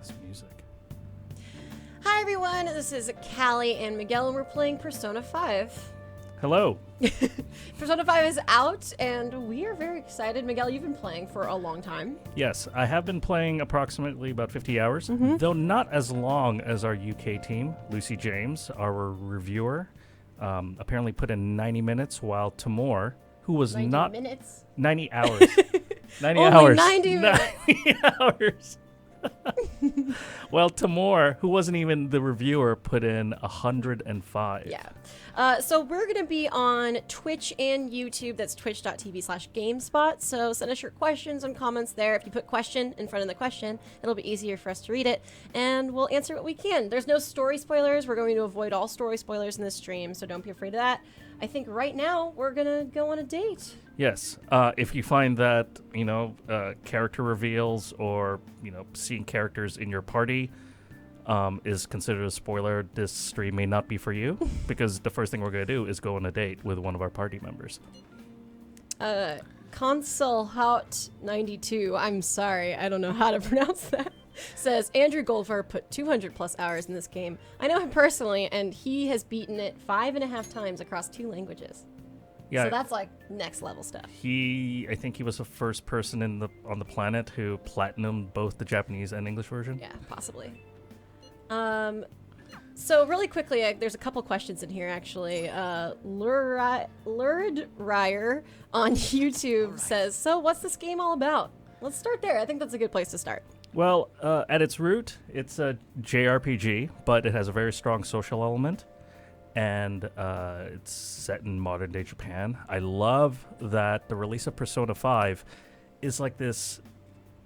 this music. Hi everyone, this is Kallie and Miguel, and we're playing Persona 5. Hello. Persona 5 is out, and we are very excited. Miguel, you've been playing for a long time. Yes, I have been playing approximately about 50 hours, though not as long as our UK team. Lucy James, our reviewer, apparently put in 90 minutes, while Tamor, who was 90 minutes? 90 hours. 90 Only hours. 90 minutes. 90 hours. Well, Tamor, who wasn't even the reviewer, put in 105. Yeah. So we're going to be on Twitch and YouTube. That's twitch.tv/GameSpot. So send us your questions and comments there. If you put question in front of the question, it'll be easier for us to read it, and we'll answer what we can. There's no story spoilers. We're going to avoid all story spoilers in this stream, so don't be afraid of that. I think right now we're going to go on a date. Yes. If you find that, character reveals or, seeing characters in your party is considered a spoiler, this stream may not be for you, because the first thing we're going to do is go on a date with one of our party members. Console Hout 92, I'm sorry, I don't know how to pronounce that, says Andrew Goldvar put 200 plus hours in this game. I know him personally, and he has beaten it 5.5 times across 2 languages. Yeah, so that's like next level stuff. I think he was the first person on the planet who platinumed both the Japanese and English version. Yeah, possibly. So really quickly, there's a couple questions in here actually. Lurid Ryer on YouTube says, so what's this game all about? Let's start there. I think that's a good place to start. Well, at its root, it's a JRPG, but it has a very strong social element, and it's set in modern-day Japan. I love that the release of Persona 5 is like this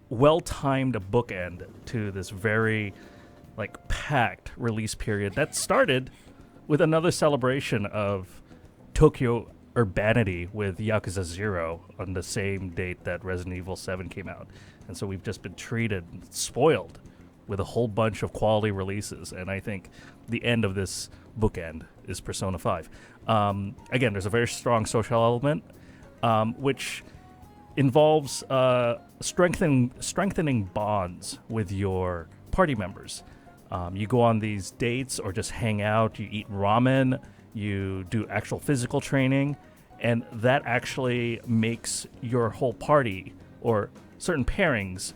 well-timed bookend to this very packed release period that started with another celebration of Tokyo urbanity with Yakuza 0 on the same date that Resident Evil 7 came out. And so we've just been spoiled with a whole bunch of quality releases. And I think the end of this bookend is Persona 5. Again, there's a very strong social element, which involves strengthening bonds with your party members. You go on these dates or just hang out, you eat ramen, you do actual physical training, and that actually makes your whole party or certain pairings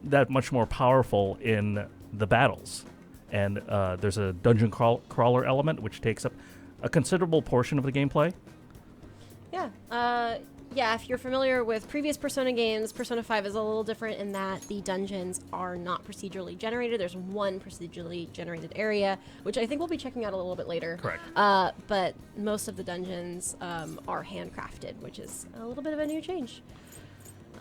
that much more powerful in the battles. And there's a dungeon crawler element, which takes up a considerable portion of the gameplay. Yeah, if you're familiar with previous Persona games, Persona 5 is a little different in that the dungeons are not procedurally generated. There's one procedurally generated area, which I think we'll be checking out a little bit later. Correct. But most of the dungeons are handcrafted, which is a little bit of a new change.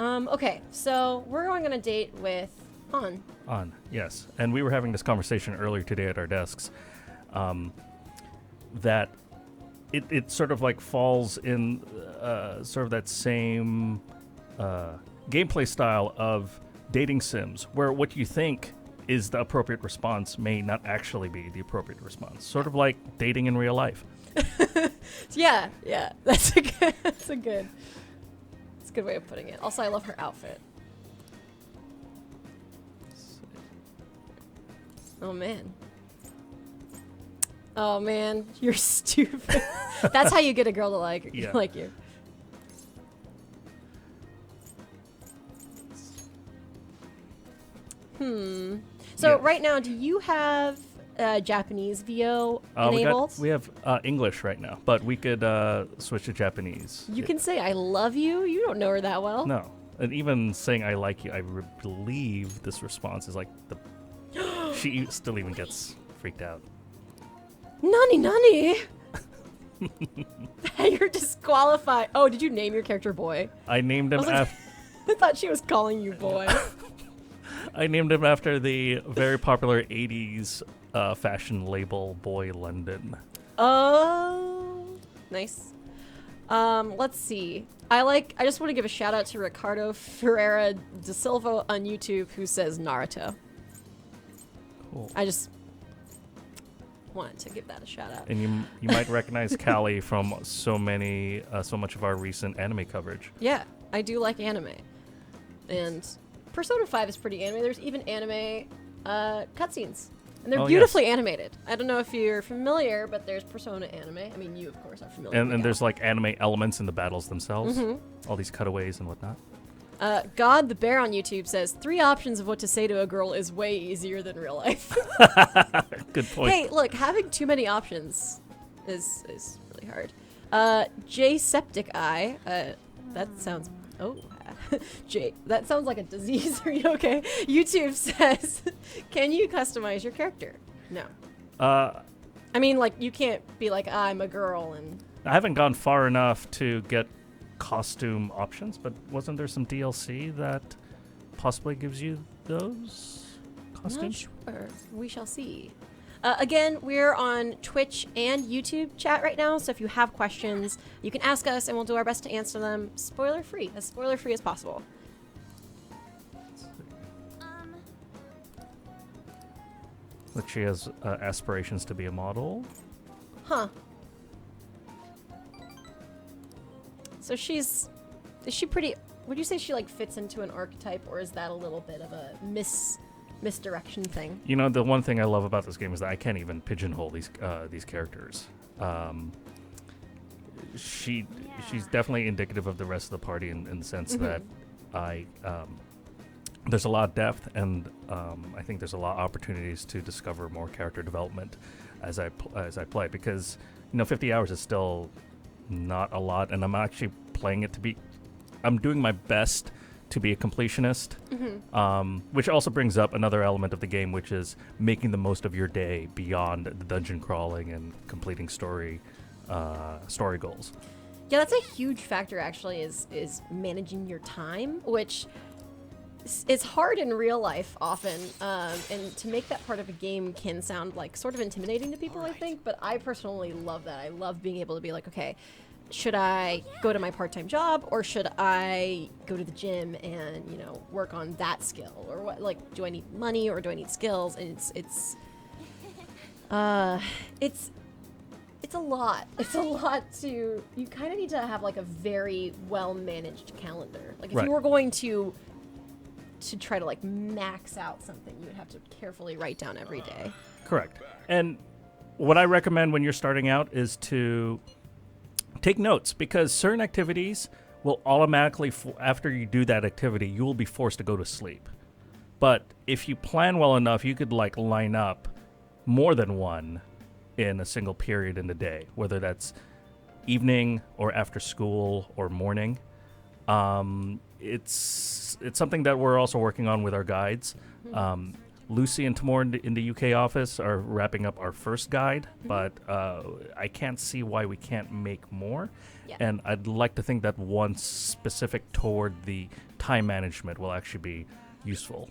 Okay, so we're going on a date with An. An, yes. And we were having this conversation earlier today at our desks, that it sort of falls in sort of that same gameplay style of dating sims, where what you think is the appropriate response may not actually be the appropriate response. Sort of like dating in real life. Yeah, that's a good way of putting it. Also, I love her outfit. Oh man, you're stupid. That's how you get a girl to like you. So right now, do you have Japanese VO enabled? We have English right now, but we could switch to Japanese. You can say "I love you." You don't know her that well. No, and even saying "I like you," I believe this response is she still even gets freaked out. Nani? You're disqualified. Oh, did you name your character Boy? I named him after. I thought she was calling you Boy. I named him after the very popular 80s fashion label Boy London. Oh, nice. Let's see. I just want to give a shout out to Ricardo Ferreira de Silva on YouTube, who says Naruto. Cool. I just wanted to give that a shout out. And you might recognize Kallie from so much of our recent anime coverage. Yeah, I do like anime. And Persona 5 is pretty anime. There's even anime cutscenes. And they're Oh, beautifully yes. animated. I don't know if you're familiar, but there's Persona anime. I mean, you, of course, are familiar. And there's like anime elements in the battles themselves. Mm-hmm. All these cutaways and whatnot. God the Bear on YouTube says 3 options of what to say to a girl is way easier than real life. Good point. Hey, look, having too many options is really hard. J Septic Eye. That sounds. Oh, Jay, that sounds like a disease. Are you okay? YouTube says, can you customize your character? No. I mean, like, you can't be like, I'm a girl and. I haven't gone far enough to get costume options, but wasn't there some DLC that possibly gives you those costumes? Not sure. We shall see. Again, we're on Twitch and YouTube chat right now, so if you have questions, you can ask us and we'll do our best to answer them spoiler-free, as spoiler-free as possible. Like she has aspirations to be a model. Huh. So is she pretty, would you say she like fits into an archetype, or is that a little bit of a misdirection thing? You know, the one thing I love about this game is that I can't even pigeonhole these characters. She's definitely indicative of the rest of the party in the sense that there's a lot of depth, and I think there's a lot of opportunities to discover more character development as I play, because 50 hours is still not a lot, and I'm actually playing it I'm doing my best to be a completionist, which also brings up another element of the game, which is making the most of your day beyond the dungeon crawling and completing story goals. Yeah, that's a huge factor actually, is managing your time, which is hard in real life often, and to make that part of a game can sound like sort of intimidating to people, I think, but I personally love that. I love being able to be like, okay, should I go to my part-time job, or should I go to the gym and, work on that skill, or what, like, do I need money or do I need skills? And it's a lot. It's a lot you kind of need to have like a very well-managed calendar. Like if you were going to try to like max out something, you would have to carefully write down every day. Correct. And what I recommend when you're starting out is to take notes, because certain activities will automatically, after you do that activity, you will be forced to go to sleep. But if you plan well enough, you could like line up more than one in a single period in the day, whether that's evening or after school or morning. It's something that we're also working on with our guides. Lucy and Timor in the UK office are wrapping up our first guide, but I can't see why we can't make more. Yeah. And I'd like to think that one specific toward the time management will actually be useful.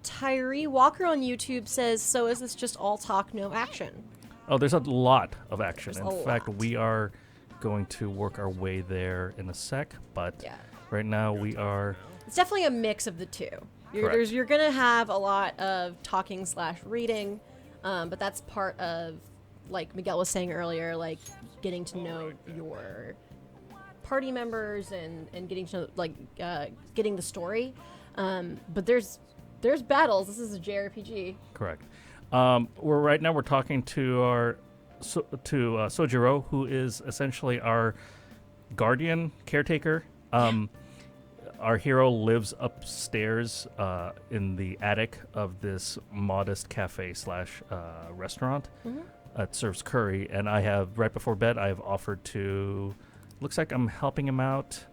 Tyree Walker on YouTube says, so is this just all talk, no action? Oh, there's a lot of action. There's In fact, we are going to work our way there in a sec, but right now we are... It's definitely a mix of the two. You're going to have a lot of talking / reading, but that's part of, like Miguel was saying earlier, like getting to know your party members and getting to know, like, getting the story. But there's battles. This is a JRPG. Correct. Right now we're talking to Sojiro, who is essentially our guardian caretaker. Our hero lives upstairs in the attic of this modest cafe / restaurant. It serves curry, and I have, right before bed, I have offered to, looks like I'm helping him out.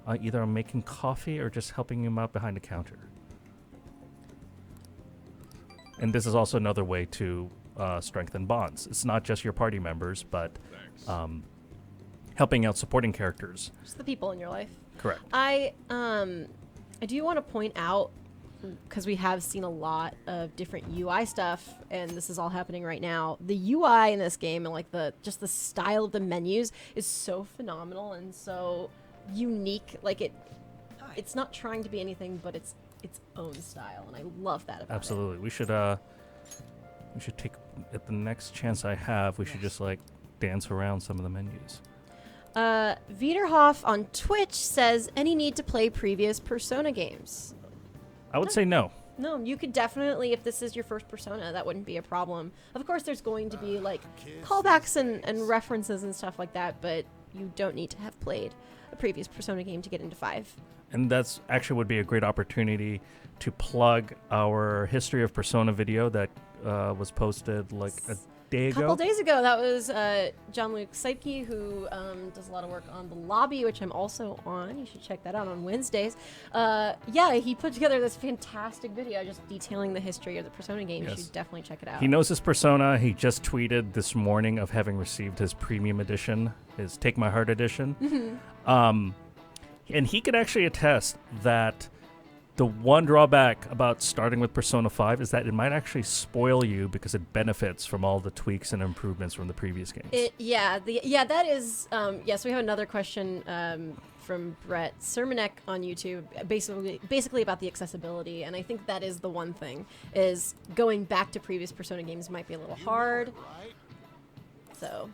Either I'm making coffee or just helping him out behind the counter. And this is also another way to strengthen bonds. It's not just your party members, but helping out supporting characters. Just the people in your life. Correct. I do want to point out, because we have seen a lot of different UI stuff, and this is all happening right now. The UI in this game and like just the style of the menus is so phenomenal and so unique. Like it's not trying to be anything but its own style, and I love that about Absolutely. it. We should take, at the next chance I have, we should just like dance around some of the menus. Viderhoff on Twitch says, any need to play previous Persona games? I would say no. No, you could definitely, if this is your first Persona, that wouldn't be a problem. Of course, there's going to be like callbacks and references and stuff like that, but you don't need to have played a previous Persona game to get into 5. And that's actually would be a great opportunity to plug our History of Persona video that was posted like a day ago. A couple days ago, that was John-Luc Seipke, who does a lot of work on The Lobby, which I'm also on. You should check that out on Wednesdays. Yeah, he put together this fantastic video just detailing the history of the Persona games. Yes. You should definitely check it out. He knows his Persona. He just tweeted this morning of having received his premium edition, his Take My Heart edition. Mm-hmm. And he could actually attest that the one drawback about starting with Persona 5 is that it might actually spoil you because it benefits from all the tweaks and improvements from the previous games. That is. Yes, we have another question from Brett Sermonek on YouTube, basically about the accessibility, and I think that is the one thing, is going back to previous Persona games might be a little hard. So,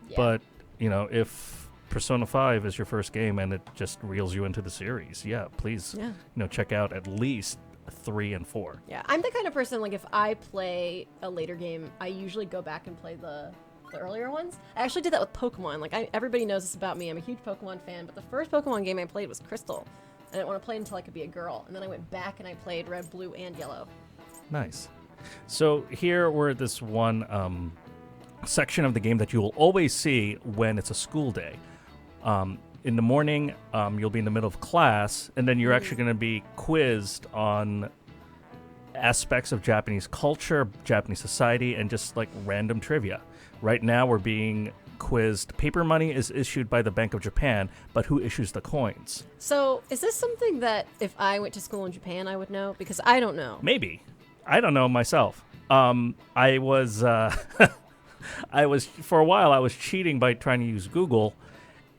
yeah. But, if Persona 5 is your first game and it just reels you into the series, please, check out at least 3 and 4. Yeah, I'm the kind of person, like, if I play a later game, I usually go back and play the earlier ones. I actually did that with Pokemon. Like, everybody knows this about me. I'm a huge Pokemon fan, but the first Pokemon game I played was Crystal. I didn't want to play until I could be a girl. And then I went back and I played Red, Blue, and Yellow. Nice. So here we're at this one section of the game that you will always see when it's a school day. In the morning, you'll be in the middle of class, and then you're actually going to be quizzed on aspects of Japanese culture, Japanese society, and just like random trivia. Right now, we're being quizzed. Paper money is issued by the Bank of Japan, but who issues the coins? So, is this something that if I went to school in Japan, I would know? Because I don't know. Maybe. I don't know myself. I was for a while, I was cheating by trying to use Google.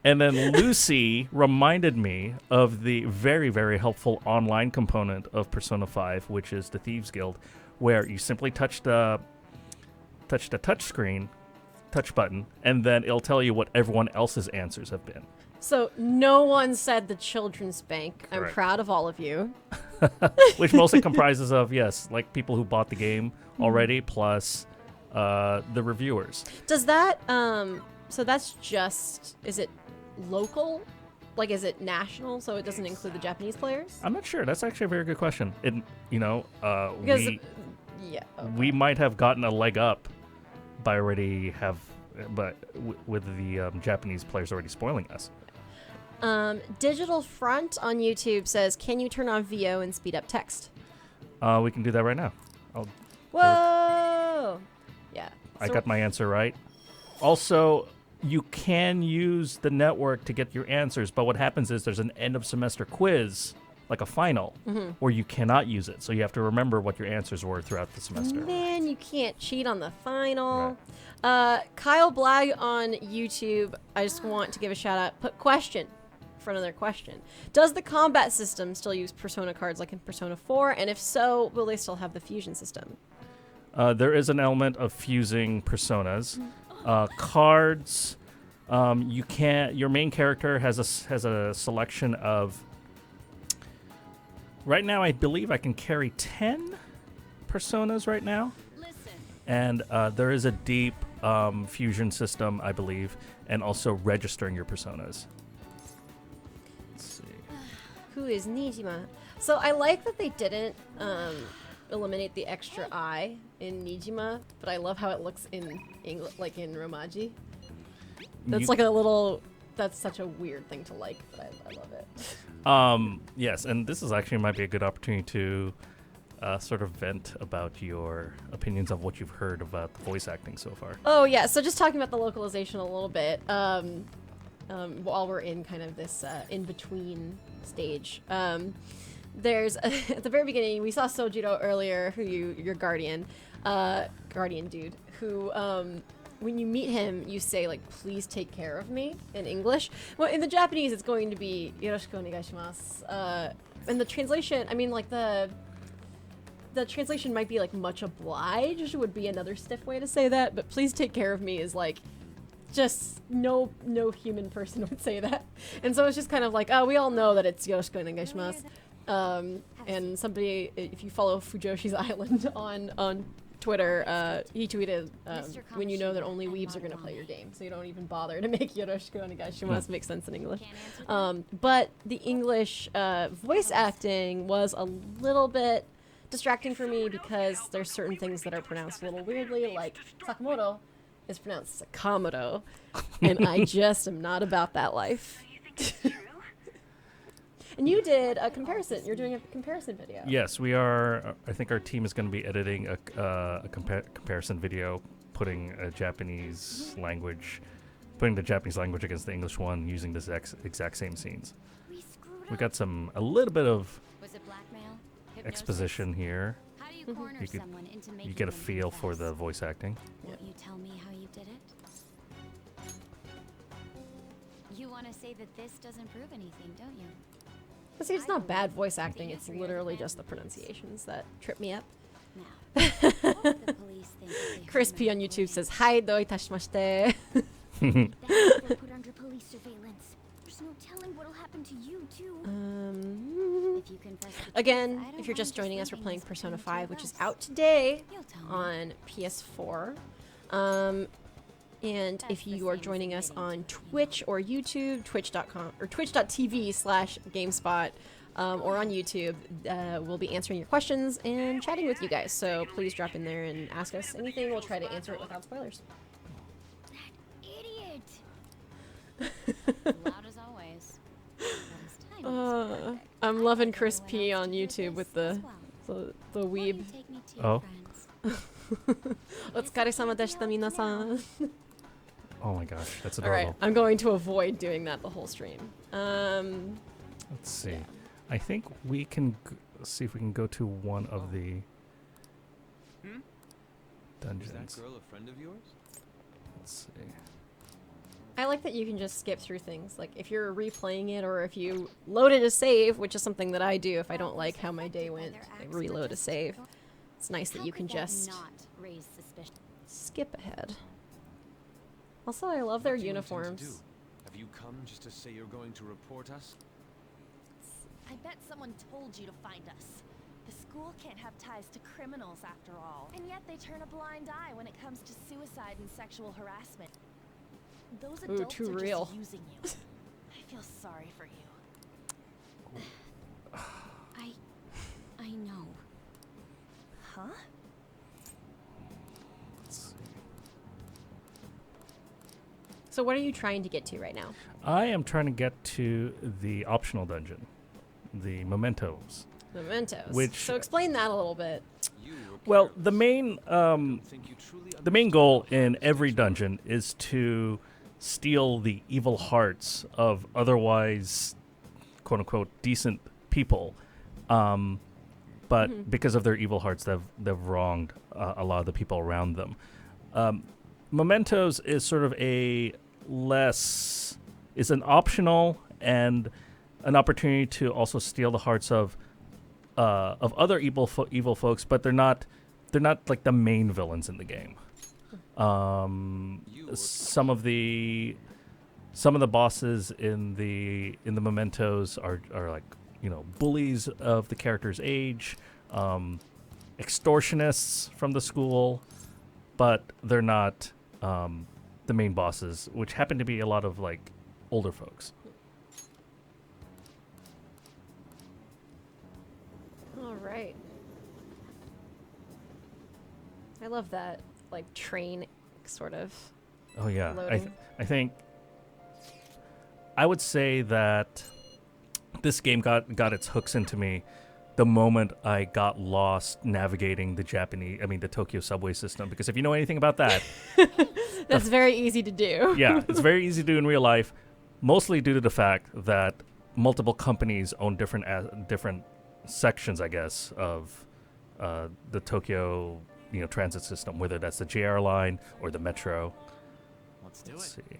And then Lucy reminded me of the very, very helpful online component of Persona 5, which is the Thieves Guild, where you simply touch the touch button, and then it'll tell you what everyone else's answers have been. So no one said the Children's Bank. Correct. I'm proud of all of you. Which mostly comprises of, like people who bought the game already, plus the reviewers. Does that, so that's just, is it local? Like, is it national, so it doesn't include the Japanese players? I'm not sure. That's actually a very good question. Because, we might have gotten a leg up by with the Japanese players already spoiling us. Digital Front on YouTube says, can you turn on VO and speed up text? We can do that right now. Whoa! Yeah. I got my answer right. Also, you can use the network to get your answers, but what happens is there's an end of semester quiz, like a final, where you cannot use it. So you have to remember what your answers were throughout the semester. Man, you can't cheat on the final. Right. Kyle Blag on YouTube, I just want to give a shout out. Put question in front of their question. Does the combat system still use Persona cards like in Persona 4? And if so, will they still have the fusion system? There is an element of fusing personas. Cards, your main character has a selection of, right now I believe I can carry 10 personas right now. And there is a deep fusion system, I believe, and also registering your personas. Let's see. Who is Nijima? So I like that they didn't eliminate the extra I in Nijima, but I love how it looks in English, like in Romaji. That's that's such a weird thing to like, but I love it. Yes, and this actually might be a good opportunity to sort of vent about your opinions of what you've heard about the voice acting so far. Oh yeah, so just talking about the localization a little bit, while we're in kind of this in-between stage. There's at the very beginning we saw Sojiro earlier, your guardian dude, who when you meet him you say like, please take care of me in English. Well, in the Japanese it's going to be yoroshiku onegaishimasu. And the translation, I mean, like the translation might be like much obliged would be another stiff way to say that, but please take care of me is like, just no human person would say that. And so it's just kind of like, oh, we all know that it's yoroshiku onegaishimasu. And somebody, if you follow Fujoshi's Island on Twitter, he tweeted, when you know that only weebs are going to play your game, so you don't even bother to make Yoroshiku onegaishimasu make sense in English. But the English voice acting was a little bit distracting for me because there's certain things that are pronounced a little weirdly, like Sakamoto is pronounced Sakamoto, and I just am not about that life. And you did a comparison. You're doing a comparison video. Yes, we are. I think our team is going to be editing a comparison video, putting the Japanese language against the English one using the exact same scenes. We got a little bit of exposition here. How do you corner someone into making You get a them feel for confess? the voice acting. Won't you tell me how you did it? You want to say that this doesn't prove anything, don't you? But see, it's not bad voice acting. It's literally just the pronunciations that trip me up. Now, what would the police think if they Chris found P out on the YouTube police- says, "Hi, do itashimashite." That will put under police surveillance. There's no telling what'll happen to you too. Um, If you confess the truth, Again, I don't if you're just mind joining us, we're leaving playing this Persona between 5, two which of is us. out today You'll tell me. on PS4. And if you are joining us on Twitch or YouTube, twitch.com or twitch.tv/GameSpot, or on YouTube, we'll be answering your questions and chatting with you guys. So please drop in there and ask us anything. We'll try to answer it without spoilers. Idiot. Loud as always. But his time is perfect. I'm loving Chris Everyone P else on to do YouTube with this the as well. the Why don't you weeb. take me to your Oh. friends? Otsukaresama deshita minasan. Oh my gosh, that's All right, adorable. I'm going to avoid doing that the whole stream. Let's see. I think we can see if we can go to one of the Is dungeons. that girl a friend of yours? Let's see. I like that you can just skip through things. Like if you're replaying it or if you loaded a save, which is something that I do if I don't like how my day went, I reload a save. It's nice that How you could can that just not raise suspicion? skip ahead. Also, I love their What do you intend to uniforms. do? Have you come just to say you're going to report us? I bet someone told you to find us. The school can't have ties to criminals after all. And yet they turn a blind eye when it comes to suicide and sexual harassment. Those Ooh, adults too are real. just using you. I feel sorry for you. I know. Huh? Let's see. So what are you trying to get to right now? I am trying to get to the optional dungeon, the mementos. Mementos. Which- So explain that a little bit. You were Well, careless. the main Don't think you truly the main understood goal how in hard every this was. dungeon is to steal the evil hearts of otherwise, quote unquote, decent people. But because of their evil hearts, they've wronged a lot of the people around them. Mementos is sort of is an optional and an opportunity to also steal the hearts of other evil folks, but they're not like the main villains in the game. You were Some of the bosses in the mementos are like, you know, bullies of the character's age, extortionists from the school, but they're not the main bosses, which happen to be a lot of like older folks. All right. I love that, like, train sort of. Oh yeah, Loading. I think I would say that this game got its hooks into me the moment I got lost navigating the Tokyo subway system. Because if you know anything about that, That's very easy to do. yeah, it's very easy to do in real life, mostly due to the fact that multiple companies own different sections, I guess, of the Tokyo transit system, whether that's the JR line or the metro. Let's do Let's it. see.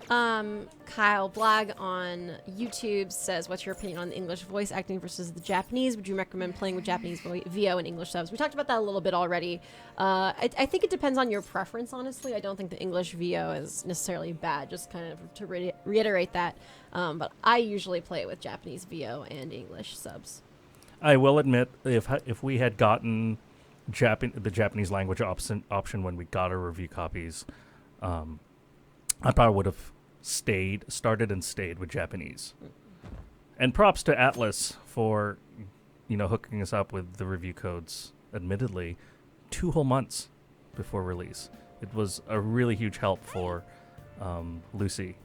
Kyle Blag on YouTube says, what's your opinion on the English voice acting versus the Japanese? Would you recommend playing with Japanese VO and English subs? We talked about that a little bit already. I think it depends on your preference, honestly. I don't think the English VO is necessarily bad, just kind of to reiterate that. But I usually play with Japanese VO and English subs. I will admit, if we had gotten the Japanese language option when we got our review copies, I probably would have started and stayed with Japanese. And props to Atlas for, hooking us up with the review codes. Admittedly, 2 whole months before release. It was a really huge help for Lucy.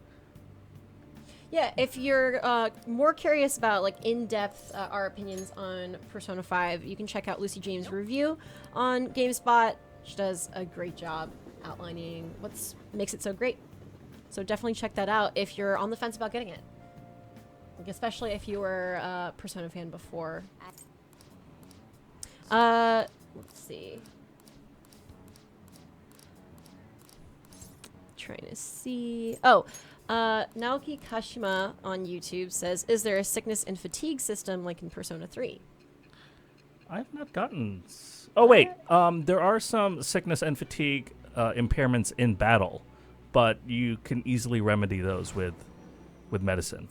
Yeah, if you're more curious about like in-depth our opinions on Persona 5, you can check out Lucy James' review on GameSpot. She does a great job outlining what makes it so great. So definitely check that out if you're on the fence about getting it. Like, especially if you were a Persona fan before. Let's see. Trying to see. Oh, Naoki Kashima on YouTube says, "Is there a sickness and fatigue system like in Persona 3?" I've not gotten. Oh wait, there are some sickness and fatigue impairments in battle, but you can easily remedy those with medicine.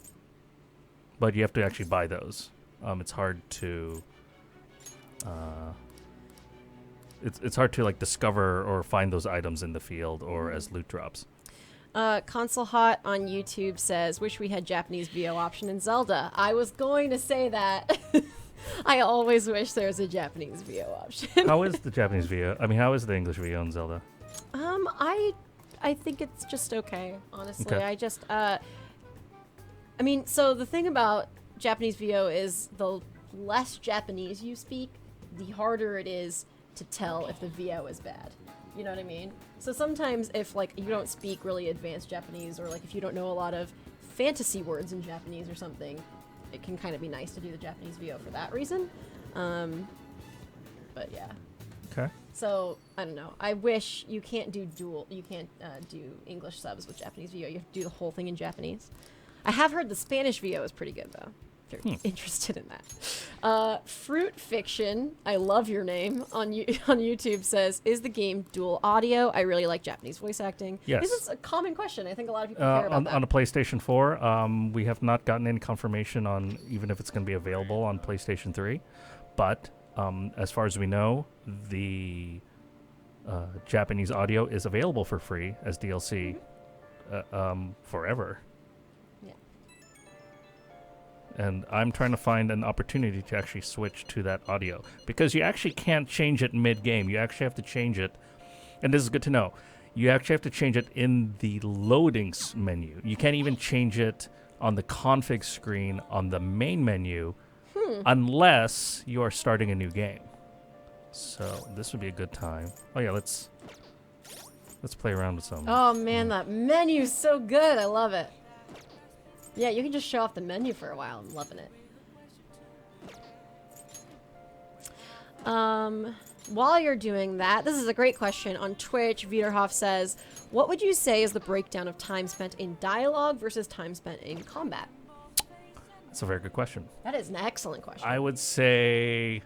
But you have to actually buy those. It's hard to. It's hard to like discover or find those items in the field or as loot drops. Console Hot on YouTube says, "Wish we had Japanese VO option in Zelda." I was going to say that. I always wish there was a Japanese VO option. How is the Japanese VO? I mean, how is the English VO in Zelda? I think it's just okay, honestly. Okay. I just so the thing about Japanese VO is the less Japanese you speak, the harder it is to tell if the VO is bad. You know what I mean? So sometimes if like you don't speak really advanced Japanese, or like if you don't know a lot of fantasy words in Japanese or something, it can kind of be nice to do the Japanese VO for that reason. But yeah. Okay. So I don't know. I wish you can't do do English subs with Japanese VO. You have to do the whole thing in Japanese. I have heard the Spanish VO is pretty good though. If you're interested in that. Fruit Fiction, I love your name on YouTube says, "Is the game dual audio? I really like Japanese voice acting." Yes. This is a common question. I think a lot of people care about that. On a PlayStation 4, we have not gotten any confirmation on even if it's going to be available on PlayStation 3. But as far as we know, the Japanese audio is available for free as DLC forever. Yeah. And I'm trying to find an opportunity to actually switch to that audio, because you actually can't change it mid-game. You actually have to change it, and this is good to know. You actually have to change it in the loadings menu. You can't even change it on the config screen on the main menu unless you are starting a new game. So this would be a good time. Oh yeah, let's play around with some. Oh man, that menu's so good. I love it. Yeah, you can just show off the menu for a while. I'm loving it. While you're doing that, this is a great question on Twitch. Viderhoff says, "What would you say is the breakdown of time spent in dialogue versus time spent in combat?" That's a very good question. That is an excellent question. I would say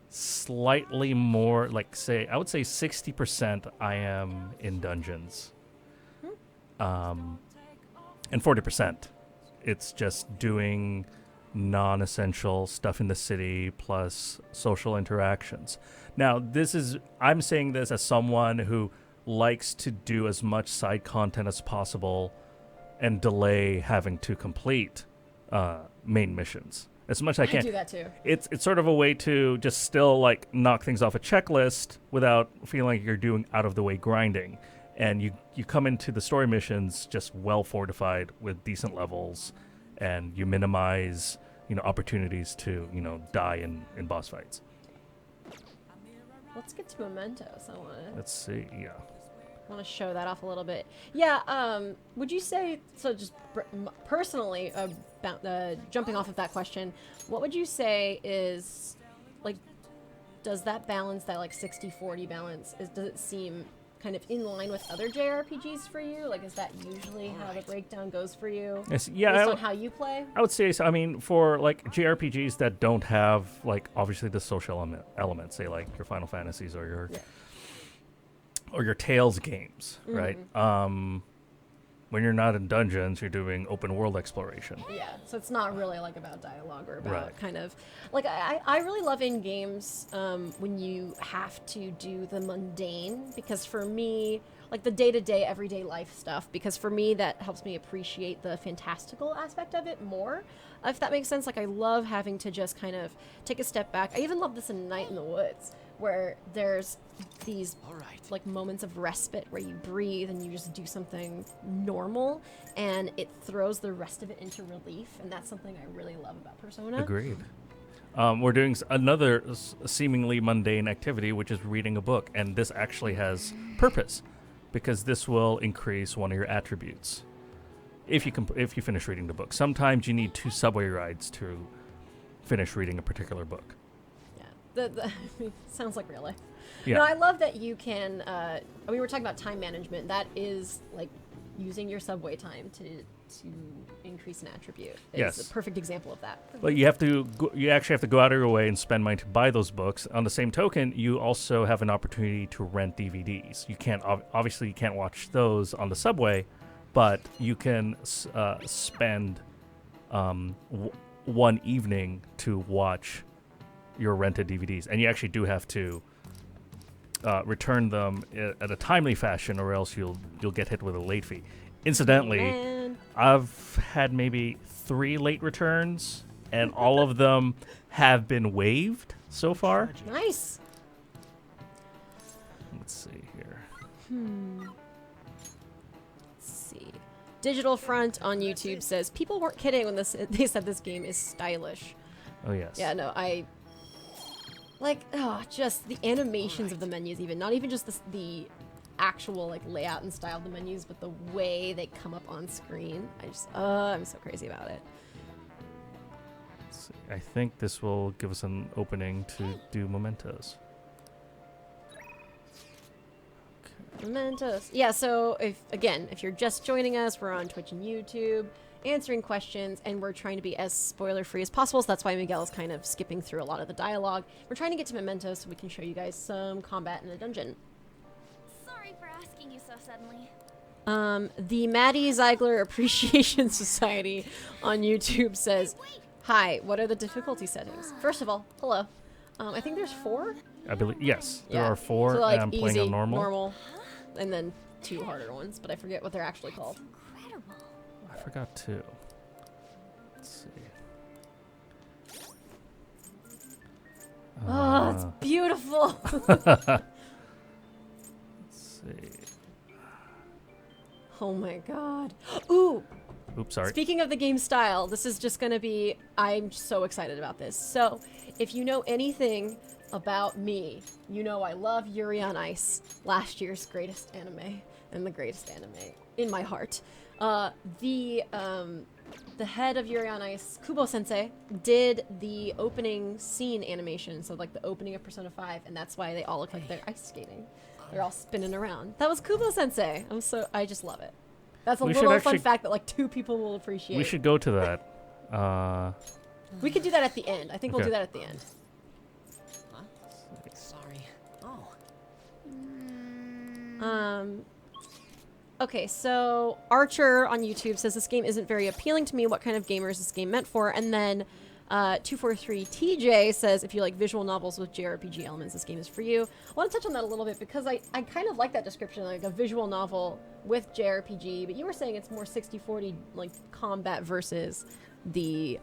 slightly more, I would say 60% I am in dungeons. And 40%, it's just doing non-essential stuff in the city plus social interactions. Now, I'm saying this as someone who likes to do as much side content as possible and delay having to complete main missions as much as I can. I do that too. It's sort of a way to just still knock things off a checklist without feeling like you're doing out of the way grinding. And you come into the story missions just well fortified with decent levels, and you minimize opportunities to die in boss fights. Let's get to Mementos. Let's see. Yeah. I want to show that off a little bit. Yeah. Would you say so? Just personally, jumping off of that question, what would you say is does that balance, that 60-40 balance, does it seem kind of in line with other JRPGs for you? Is that usually how the breakdown goes for you? Yes, yeah, based on how you play? I would say so. I mean, for JRPGs that don't have obviously the social element, say your Final Fantasies or your Tales games, right? when you're not in dungeons, you're doing open world exploration. Yeah, so it's not really like about dialogue or about Right. kind of like I really love in games when you have to do the mundane, because for me, like the day-to-day everyday life stuff, because for me that helps me appreciate the fantastical aspect of it more, if that makes sense. Like I love having to just kind of take a step back. I even love this in Night in the Woods, where there's these All right. like moments of respite where you breathe and you just do something normal, and it throws the rest of it into relief, and that's something I really love about Persona. Agreed. We're doing another seemingly mundane activity, which is reading a book, and this actually has purpose, because this will increase one of your attributes if you finish reading the book. Sometimes you need 2 subway rides to finish reading a particular book. Yeah, sounds like real life. Yeah. No, I love that you can. We were talking about time management. That is like using your subway time to increase an attribute. Is Yes. a perfect example of that. But you actually have to go out of your way and spend money to buy those books. On the same token, you also have an opportunity to rent DVDs. You can't obviously you can't watch those on the subway, but you can spend one evening to watch your rented DVDs, and you actually do have to return them at a timely fashion, or else you'll get hit with a late fee. Incidentally, Man. I've had maybe 3 late returns, and all of them have been waived so far. Nice. Let's see here. Let's see. Digital Front on YouTube says people weren't kidding when they said this game is stylish. Oh yes. Yeah, no, just the animations of the menus, even not even just the actual like layout and style of the menus, but the way they come up on screen. I'm so crazy about it. Let's see. I think this will give us an opening to do mementos. Mementos. Yeah, so if you're just joining us, we're on Twitch and YouTube answering questions, and we're trying to be as spoiler free as possible, so that's why Miguel is kind of skipping through a lot of the dialogue. We're trying to get to mementos so we can show you guys some combat in a dungeon. Sorry for asking you so suddenly. The Maddie Ziegler Appreciation Society on YouTube says, "Hi, what are the difficulty settings?" First of all, hello. I think there's 4. I believe yes. There Yeah. are 4, So, like, and I'm playing easy, on normal. and then 2 harder ones, but I forget what they're actually called. Incredible. I forgot 2. Let's see. Oh, it's beautiful. Let's see. Oh my god. Ooh, Oops, sorry. speaking of the game style, this is just going to be, I'm so excited about this. So, if you know anything about me, you know I love Yuri on Ice, last year's greatest anime, and the greatest anime in my heart. The head of Yuri on Ice, Kubo Sensei, did the opening scene animation, so like the opening of Persona 5, and that's why they all look like they're ice skating. They're all spinning around. That was Kubo Sensei. I just love it. That's a We should little actually- fun fact that like 2 people will appreciate. We should go to that. We could do that at the end. I think we'll Okay. do that at the end. Sorry. Oh. Okay, so Archer on YouTube says this game isn't very appealing to me. What kind of gamer is this game meant for? And then 243TJ says if you like visual novels with JRPG elements, this game is for you. I want to touch on that a little bit because I kind of like that description, like a visual novel with JRPG, but you were saying it's more 60-40 like combat versus the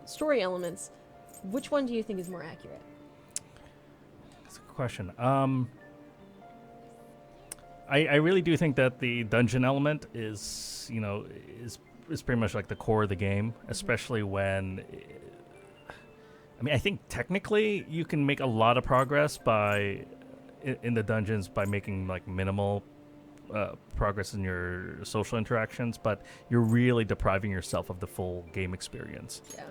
story elements. Which one do you think is more accurate? That's a good question. I really do think that the dungeon element is pretty much like the core of the game, especially when. I mean, I think technically you can make a lot of progress in the dungeons by making like minimal progress in your social interactions, but you're really depriving yourself of the full game experience. Yeah.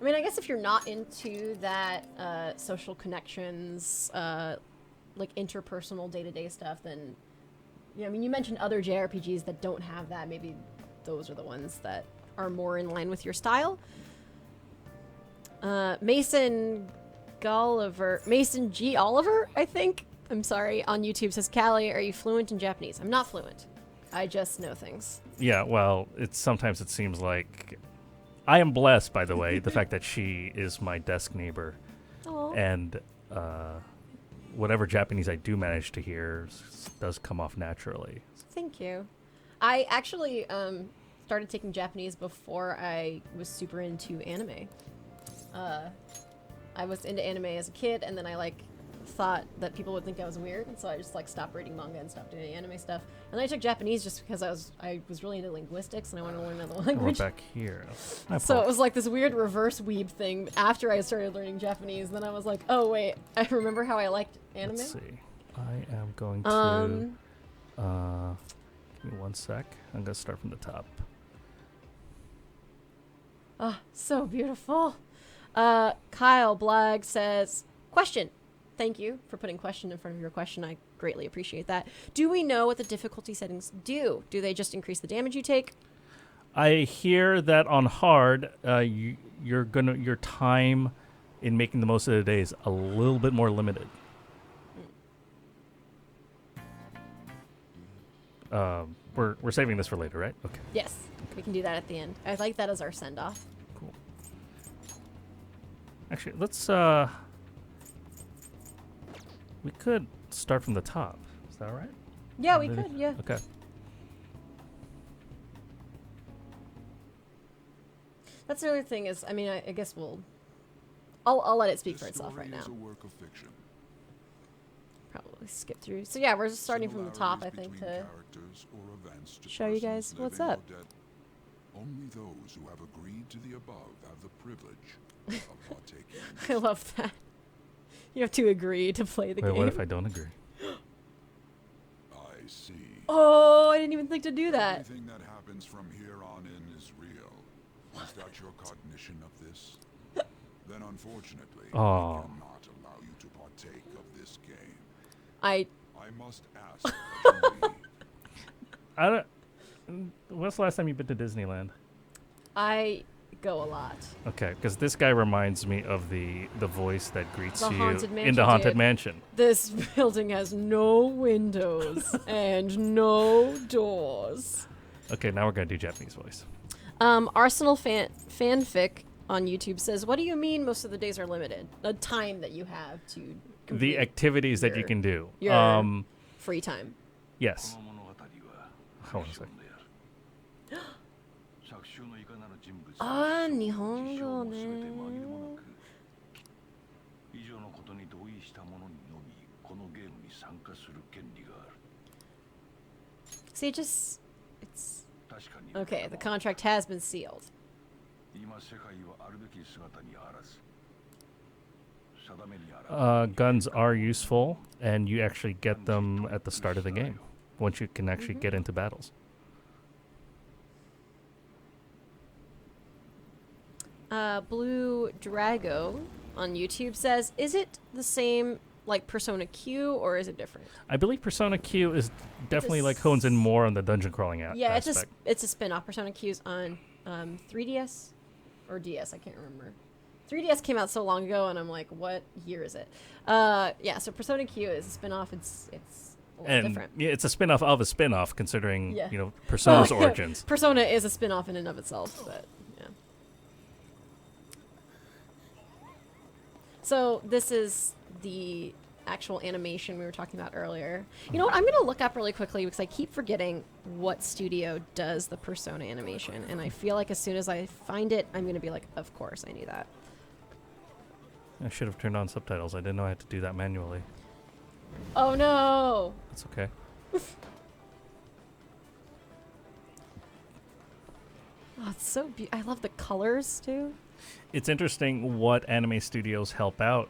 I mean, I guess if you're not into that social connections, like interpersonal day-to-day stuff, then, I mean, you mentioned other JRPGs that don't have that. Maybe those are the ones that are more in line with your style. Mason G. Oliver, I think. I'm sorry, on YouTube says, Callie, are you fluent in Japanese? I'm not fluent. I just know things. Yeah, well, sometimes it seems like I am blessed, by the way, the fact that she is my desk neighbor, Oh. and whatever Japanese I do manage to hear does come off naturally. Thank you. I actually started taking Japanese before I was super into anime. I was into anime as a kid, and then I thought that people would think I was weird, and so I just stopped reading manga and stopped doing anime stuff. And then I took Japanese just because I was really into linguistics and I wanted to learn another We're language. back here. So it was this weird reverse weeb thing after I started learning Japanese. Then I was like, oh wait, I remember how I liked anime. Let's see. I am going to. Give me 1 sec. I'm gonna start from the top. Oh, so beautiful. Kyle Blag says, question. Thank you for putting question in front of your question. I greatly appreciate that. Do we know what the difficulty settings do? Do they just increase the damage you take? I hear that on hard, your time in making the most of the day is a little bit more limited. We're saving this for later, right? Okay. Yes, we can do that at the end. I like that as our send-off. Cool. Actually, let's we could start from the top. Is that all right? Yeah, we could, yeah. Okay. That's the other thing is, I mean, I guess I'll let it speak for This itself right story is now. a work of fiction. Probably skip through. So yeah, we're just starting from the top, I think, Similarities to... between characters or events to show you persons guys what's living or up. dead. Only those who have agreed to the above have the privilege of partaking. I love that. You have to agree to play the Wait, game. what if I don't agree? I see. Oh, I didn't even think to do that. Everything that happens from here on in is real. Is that your cognition of this? Then unfortunately, Oh. I cannot allow you to partake of this game. I must ask that you leave. I don't. When's the last time you've been to Disneyland? I go a lot. Okay, because this guy reminds me of the voice that greets The you Haunted in Mansion the Haunted dude. Mansion. This building has no windows and no doors. Okay, now we're gonna do Japanese voice. Arsenal fanfic on YouTube says, "What do you mean most of the days are limited? The time that you have to The complete activities that you your- can do. your free time." Yes. Hold on a second. あー、日本語ね。以上のことに同意した者にのみこのゲームに参加する権利がある。 See, it's 確かに okay. The contract has been sealed. 今世界はあるべき姿にあらず。定めにあらず。 Guns are useful, and you actually get them at the start of the game once you can actually get into battles. Blue Drago on YouTube says, "Is it the same like Persona Q or is it different?" I believe Persona Q is definitely hones in more on the dungeon crawling Yeah, aspect. it's a spin-off. Persona Q's on 3DS or DS, I can't remember. 3DS came out so long ago, and I'm like, what year is it? Yeah, so Persona Q is a spin-off. It's a little And different. yeah, it's a spin-off of a spin-off, considering Yeah. Persona's Well, yeah, origins. Persona is a spin-off in and of itself, but yeah. So this is the actual animation we were talking about earlier. You know what? I'm gonna look up really quickly because I keep forgetting what studio does the Persona animation, and I feel like as soon as I find it, I'm gonna be like, of course I knew that. I should have turned on subtitles. I didn't know I had to do that manually. Oh no! That's okay. Oh, it's so I love the colors too. It's interesting what anime studios help out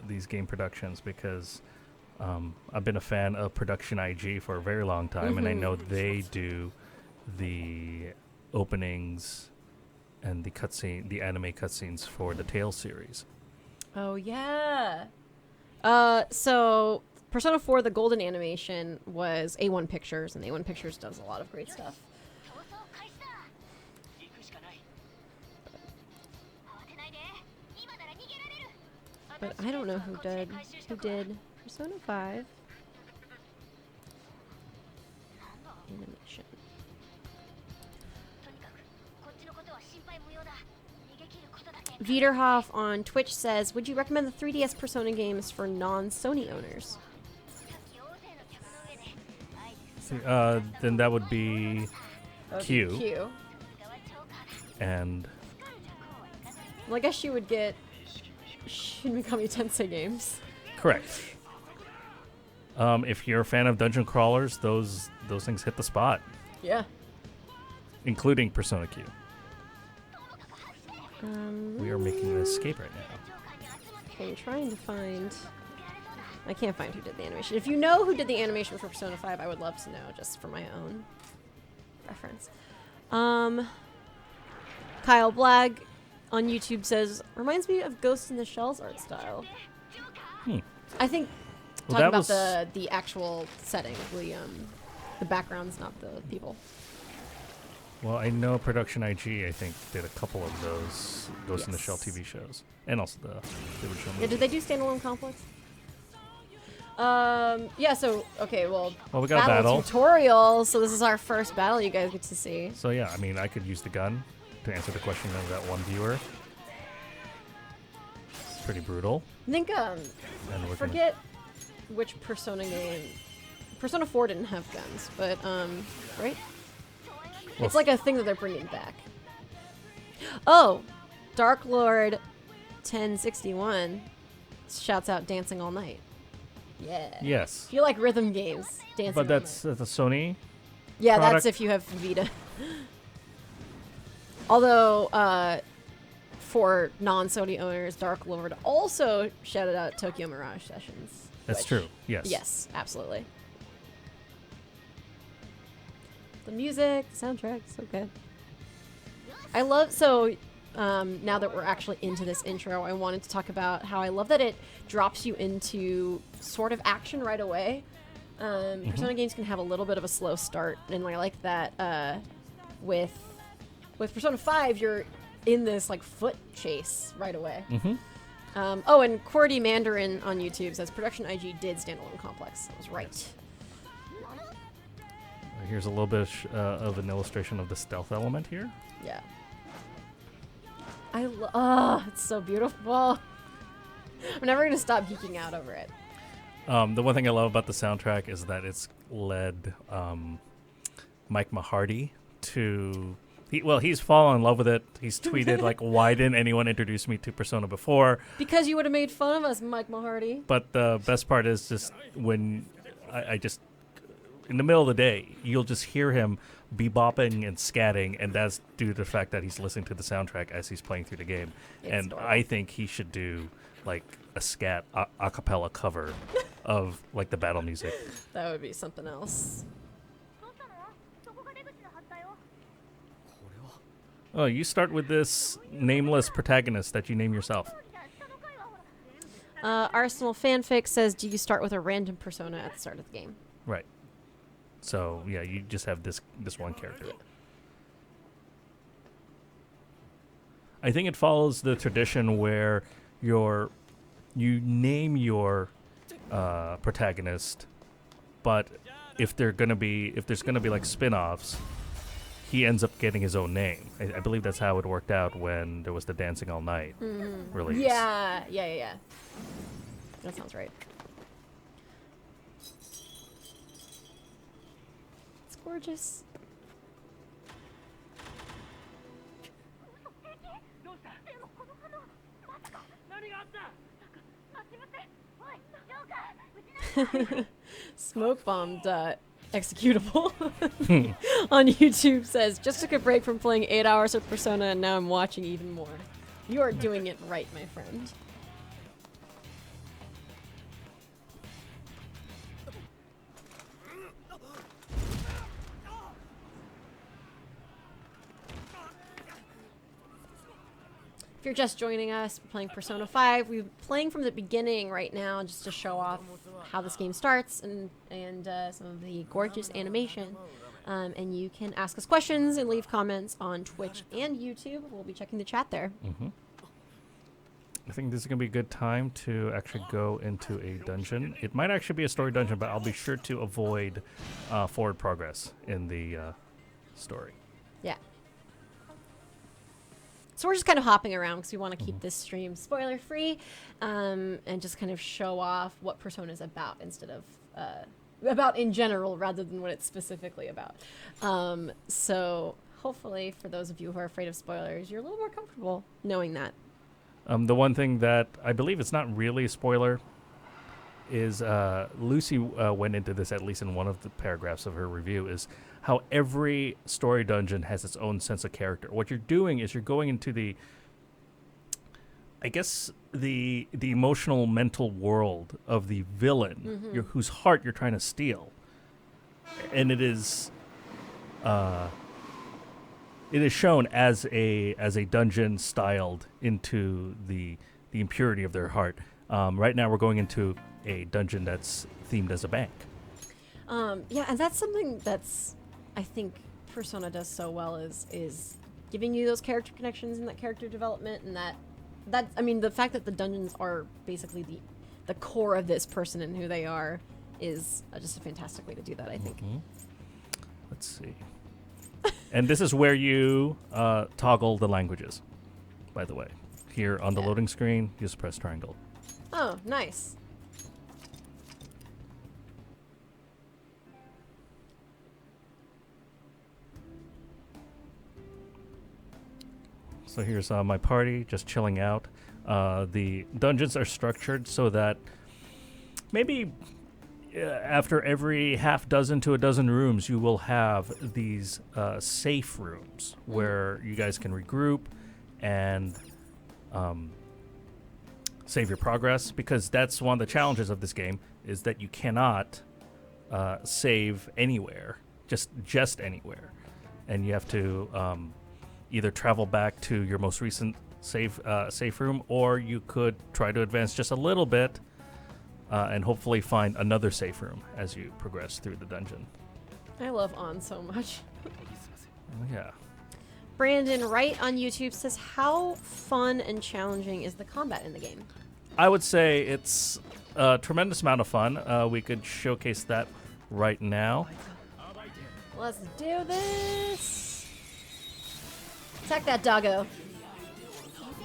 these game productions, because I've been a fan of Production IG for a very long time, and I know they do the openings and the anime cutscenes for the Tales series. Oh yeah. So Persona 4, the golden animation was A1 Pictures, and A1 Pictures does a lot of great stuff. But I don't know who did Persona 5 Viderhoff on Twitch says, would you recommend the 3DS Persona games for non-Sony owners? Then that would be Q. Q. And Well, I guess you would get Shin Megami Tensei games. correct. If you're a fan of dungeon crawlers, those things hit the spot, Yeah. including Persona Q. We are making an escape right now. Okay, I'm trying to find... I can't find who did the animation. If you know who did the animation for Persona 5, I would love to know, just for my own reference. Kyle Blagg on YouTube says, reminds me of Ghost in the Shell's art style. I think Well, talking that about the actual setting, the backgrounds, not the people. Well, I know Production IG, I think, did a couple of those Ghost in the Shell Yes. TV shows. And also the original movie. Yeah, did they do standalone complex? Yeah, so, okay, well, We got a battle. tutorial, so this is our first battle you guys get to see. So yeah, I mean, I could use the gun to answer the question of that one viewer. It's pretty brutal. I think, And we're forget which Persona game. Persona 4 didn't have guns, but, right? Well, It's like a thing that they're bringing back. Oh! Dark Lord 1061 shouts out Dancing All Night. Yeah. Yes. If you like rhythm games, Dancing But All that's Night. a Sony. Yeah, product. that's if you have Vita. Although, for non-Sony owners, Dark Lord also shouted out Tokyo Mirage Sessions. That's which- true. Yes. Yes, absolutely. The music, the soundtrack, so good. I love, now that we're actually into this intro, I wanted to talk about how I love that it drops you into sort of action right away. Persona games can have a little bit of a slow start, and I like that with Persona 5, you're in this like foot chase right away. Oh, and QWERTY Mandarin on YouTube says Production IG did standalone complex. I was right. Here's a little bit of an illustration of the stealth element here. Yeah. It's so beautiful. I'm never gonna stop geeking out over it. The one thing I love about the soundtrack is that it's led Mike Mahardy to... he's fallen in love with it. He's tweeted, like, why didn't anyone introduce me to Persona before? Because you would have made fun of us, Mike Mahardy. But the best part is just when I just... In the middle of the day, you'll just hear him bebopping and scatting, and that's due to the fact that he's listening to the soundtrack as he's playing through the game. It's And adorable. I think he should do, like, a scat a cappella cover of, like, the battle music. That would be something else. Oh, you start with this nameless protagonist that you name yourself. Arsenal Fanfic says, do you start with a random persona at the start of the game? Right. So, yeah, you just have this one character. I think it follows the tradition where you name your protagonist, but if there's gonna be like spin-offs, he ends up getting his own name. I believe that's how it worked out when there was the Dancing All Night release. Yeah. That sounds right. It's gorgeous. Smoke bombed executable on YouTube says, just took a break from playing 8 hours of Persona and now I'm watching even more. You are doing it right, my friend. If you're just joining us, we're playing Persona 5. We're playing from the beginning right now just to show off how this game starts and some of the gorgeous animation. And you can ask us questions and leave comments on Twitch and YouTube. We'll be checking the chat there. I think this is going to be a good time to actually go into a dungeon. It might actually be a story dungeon, but I'll be sure to avoid forward progress in the story. Yeah. So we're just kind of hopping around because we want to keep this stream spoiler free, and just kind of show off what Persona is about instead of about in general rather than what it's specifically about. So hopefully for those of you who are afraid of spoilers, you're a little more comfortable knowing that. The one thing that I believe it's not really a spoiler is Lucy went into this, at least in one of the paragraphs of her review, is how every story dungeon has its own sense of character. What you're doing is you're going into the emotional mental world of the villain, whose heart you're trying to steal. And it is shown as a dungeon styled into the impurity of their heart. Right now we're going into a dungeon that's themed as a bank. Yeah, and that's something that's I think Persona does so well is giving you those character connections and that character development, and that I mean the fact that the dungeons are basically the core of this person and who they are is just a fantastic way to do that, I think. Let's see. And this is where you toggle the languages, by the way. Here on the loading screen, you just press triangle. Oh, nice. So here's my party, just chilling out. The dungeons are structured so that maybe after every half dozen to a dozen rooms, you will have these safe rooms where you guys can regroup and save your progress, because that's one of the challenges of this game, is that you cannot save anywhere, just anywhere, and you have to either travel back to your most recent safe room, or you could try to advance just a little bit and hopefully find another safe room as you progress through the dungeon. I love On so much. Yeah. Brandon Wright on YouTube says, how fun and challenging is the combat in the game? I would say it's a tremendous amount of fun. We could showcase that right now. Let's do this. Attack that doggo.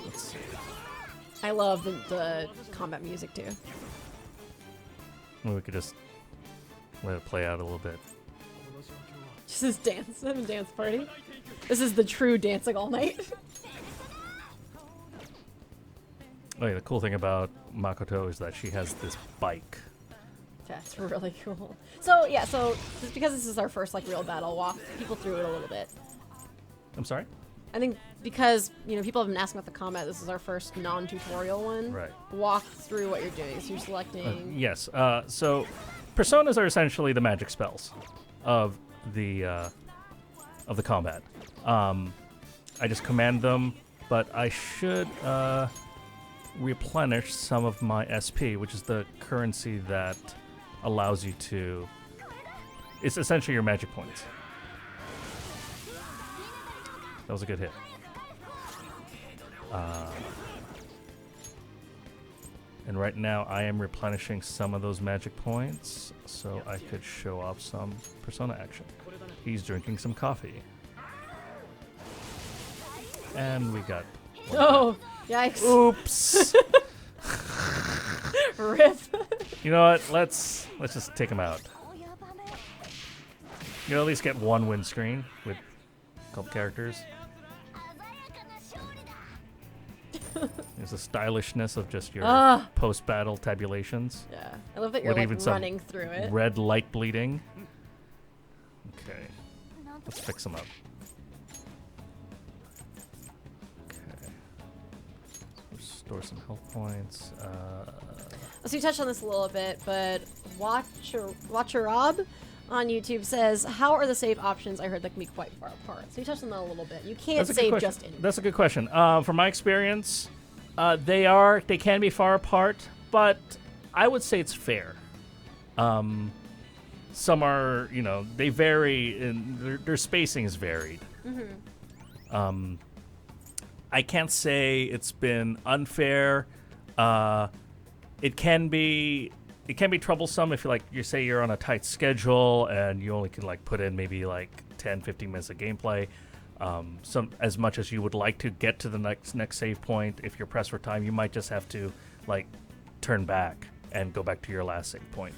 Let's see. I love the combat music too. Well, we could just let it play out a little bit. Just this dance party. This is the true dancing all night. Oh yeah, the cool thing about Makoto is that she has this bike. That's really cool. So yeah, so just because this is our first like real battle, walk people through it a little bit. I'm sorry? I think because people have been asking about the combat, this is our first non-tutorial one. Right. Walk through what you're doing. So you're selecting. Yes. So personas are essentially the magic spells of the combat. I just command them, but I should replenish some of my SP, which is the currency that allows you to. It's essentially your magic points. That was a good hit. And right now I am replenishing some of those magic points so I could show off some persona action. He's drinking some coffee. And we got... Oh, yikes. Oops! Rip. You know what? Let's just take him out. You'll at least get one win screen with a couple characters. There's the stylishness of just your post-battle tabulations. Yeah, I love that you're With even like some running through it. Red light bleeding. Okay, let's fix them up. Okay, restore some health points. So you touched on this a little bit, but Watcherab on YouTube says, how are the save options? I heard that can be quite far apart. So you touched on that a little bit. You can't save just in. That's a good question. From my experience, they can be far apart, but I would say it's fair. Some are, they vary, and their spacing is varied. Mm-hmm. I can't say it's been unfair. It can be troublesome if you say you're on a tight schedule and you only can put in maybe 10-15 minutes of gameplay. Some as much as you would like to get to the next save point, if you're pressed for time, you might just have to like turn back and go back to your last save point.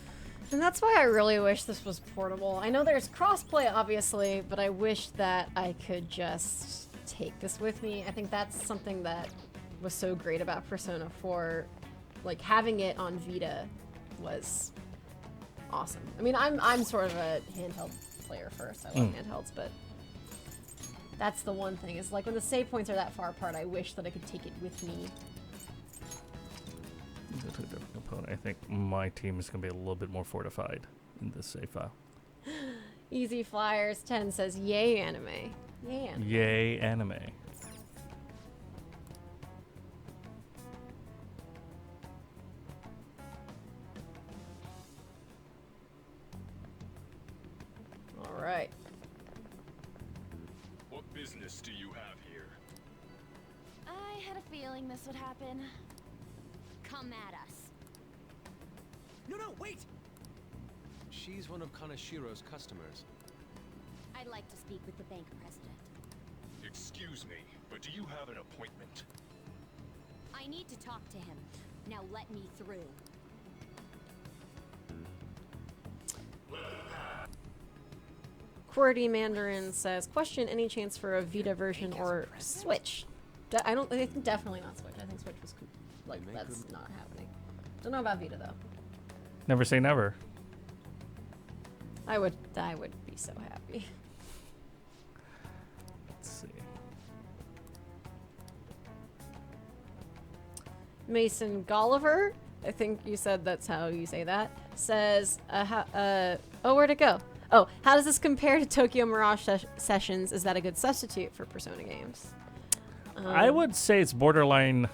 And that's why I really wish this was portable. I know there's crossplay, obviously, but I wish that I could just take this with me. I think that's something that was so great about Persona 4. Like, having it on Vita was awesome. I mean, I'm sort of a handheld player first. I love handhelds, but that's the one thing. Is like when the save points are that far apart, I wish that I could take it with me. Go to a different opponent. I think my team is going to be a little bit more fortified in this save file. Easy Flyers 10 says, "Yay anime, yay anime." Yay anime. All right. What business do you have here? I had a feeling this would happen. Come at us. No, wait! She's one of Kanashiro's customers. I'd like to speak with the bank president. Excuse me, but do you have an appointment? I need to talk to him. Now let me through. QWERTY Mandarin says, "Question: Any chance for a Vita version or Switch?" I think definitely not Switch. I think Switch was like that's not happening. Don't know about Vita though. Never say never. I would be so happy. Let's see. Mason Golliver, I think you said that's how you say that, says, oh, where'd it go? Oh, how does this compare to Tokyo Mirage Sessions? Is that a good substitute for Persona games? I would say it's borderline,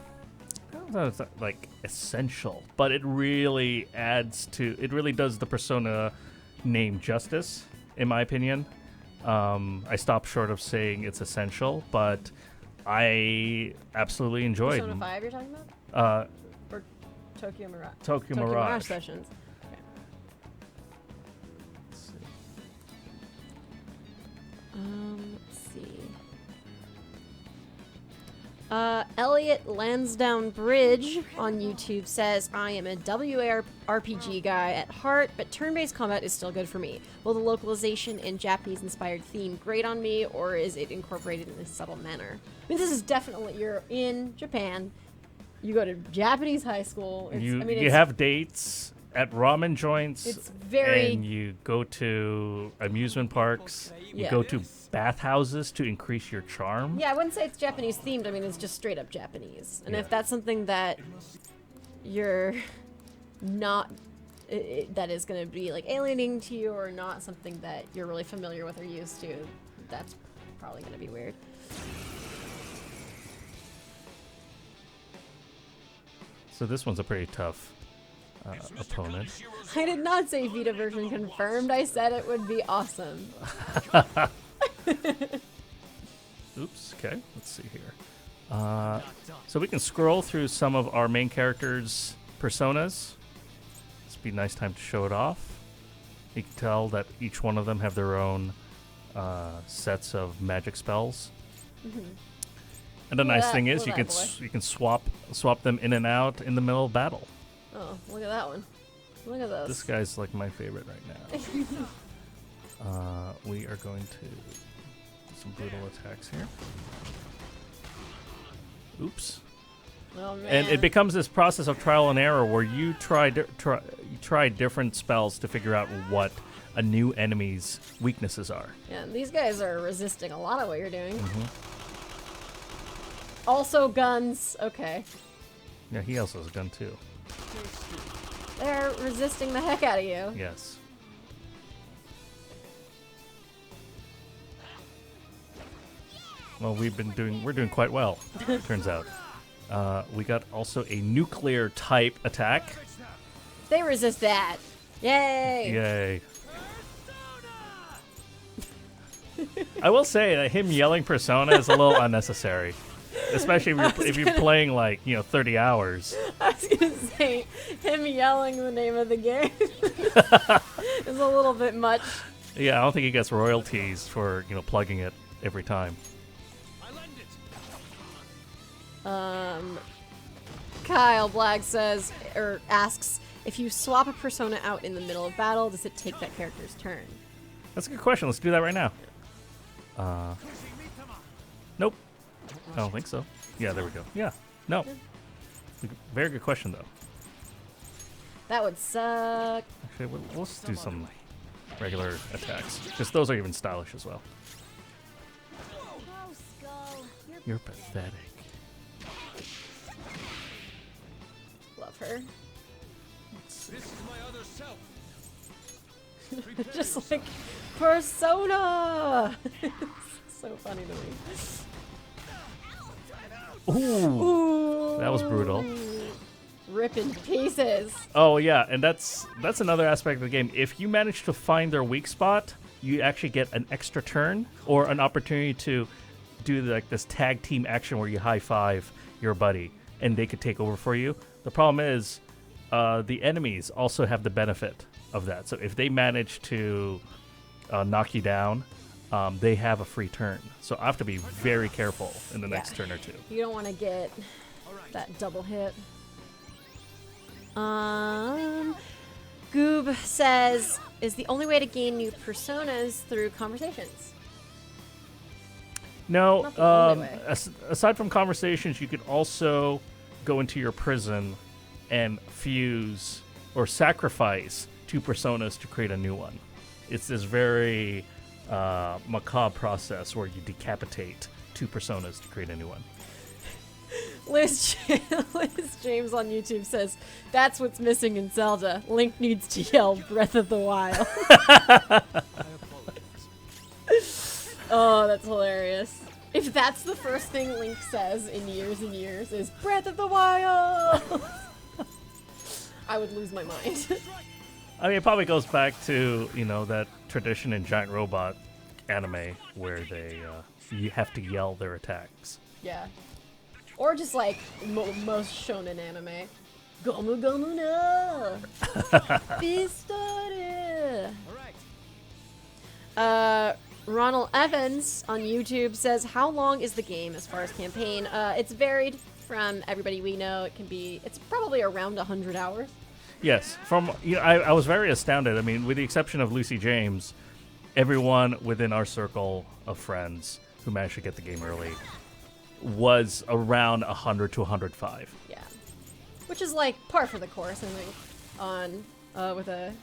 I don't know if it's like essential, but it really does the Persona name justice, in my opinion. I stopped short of saying it's essential, but I absolutely enjoyed Persona 5 you're talking about? Or Tokyo Mirage? Tokyo Mirage. Sessions. Let's see. Let's see. Elliot Lansdowne Bridge on YouTube says, "I am a WARPG guy at heart, but turn-based combat is still good for me. Will the localization and Japanese-inspired theme grate on me, or is it incorporated in a subtle manner?" I mean, this is definitely, you're in Japan, you go to Japanese high school. You have dates at ramen joints. It's very... And you go to amusement parks. You Yeah. go to bathhouses to increase your charm. Yeah, I wouldn't say it's Japanese themed. I mean, it's just straight up Japanese. And if that's something that you're not, that is going to be like alienating to you, or not something that you're really familiar with or used to, that's probably going to be weird. So this one's a pretty tough opponent. I did not say Vita version confirmed. I said it would be awesome. Oops, okay, let's see here. So we can scroll through some of our main characters' personas. This would be a nice time to show it off. You can tell that each one of them have their own sets of magic spells. Mm-hmm. And the nice that- thing is look you at can that you can swap them in and out in the middle of battle. Oh, look at that one. Look at this. This guy's like my favorite right now. We are going to do some brutal attacks here. Oops. Oh, man. And it becomes this process of trial and error where you try different spells to figure out what a new enemy's weaknesses are. Yeah, these guys are resisting a lot of what you're doing. Mm-hmm. Also guns. Okay. Yeah, he also has a gun too. They're resisting the heck out of you. Yes. Well, we're doing quite well, turns out. We got also a nuclear type attack. They resist that. Yay! Yay. I will say that him yelling Persona is a little unnecessary. Especially if you're playing like, 30 hours. I was gonna say, him yelling the name of the game is a little bit much. Yeah, I don't think he gets royalties for, plugging it every time. Kyle Black says, or asks, if you swap a persona out in the middle of battle, does it take that character's turn? That's a good question. Let's do that right now. Nope. I don't think so. Yeah, there we go. Yeah. No. Very good question, though. That would suck. Actually, let's do some regular attacks. Just those are even stylish as well. Oh, Skull. You're pathetic. Love her. This is my other self. Just like Persona. So funny to me. Ooh. That was brutal. Rip in pieces. Oh yeah, and that's another aspect of the game. If you manage to find their weak spot, you actually get an extra turn or an opportunity to do like this tag team action where you high five your buddy and they could take over for you. The problem is the enemies also have the benefit of that. So if they manage to knock you down, they have a free turn. So I have to be very careful in the next turn or two. You don't want to get that double hit. Goob says, is the only way to gain new personas through conversations? No, Not the only way. aside from conversations, you could also go into your prison and fuse or sacrifice 2 personas to create a new one. It's this very macabre process where you decapitate 2 personas to create a new one. Liz James on YouTube says, that's what's missing in Zelda. Link needs to yell Breath of the Wild. Oh, that's hilarious. If that's the first thing Link says in years and years is Breath of the Wild, I would lose my mind. I mean, it probably goes back to, that tradition in Giant Robot anime where they you have to yell their attacks. Yeah. Or just like most shonen anime. Gomu Gomu no! Bistore! Ronald Evans on YouTube says, how long is the game as far as campaign? It's varied from everybody we know. It's probably around 100 hours. Yes, I was very astounded. I mean, with the exception of Lucy James, everyone within our circle of friends who managed to get the game early was around 100 to 105. Yeah, which is like par for the course, I think, on with a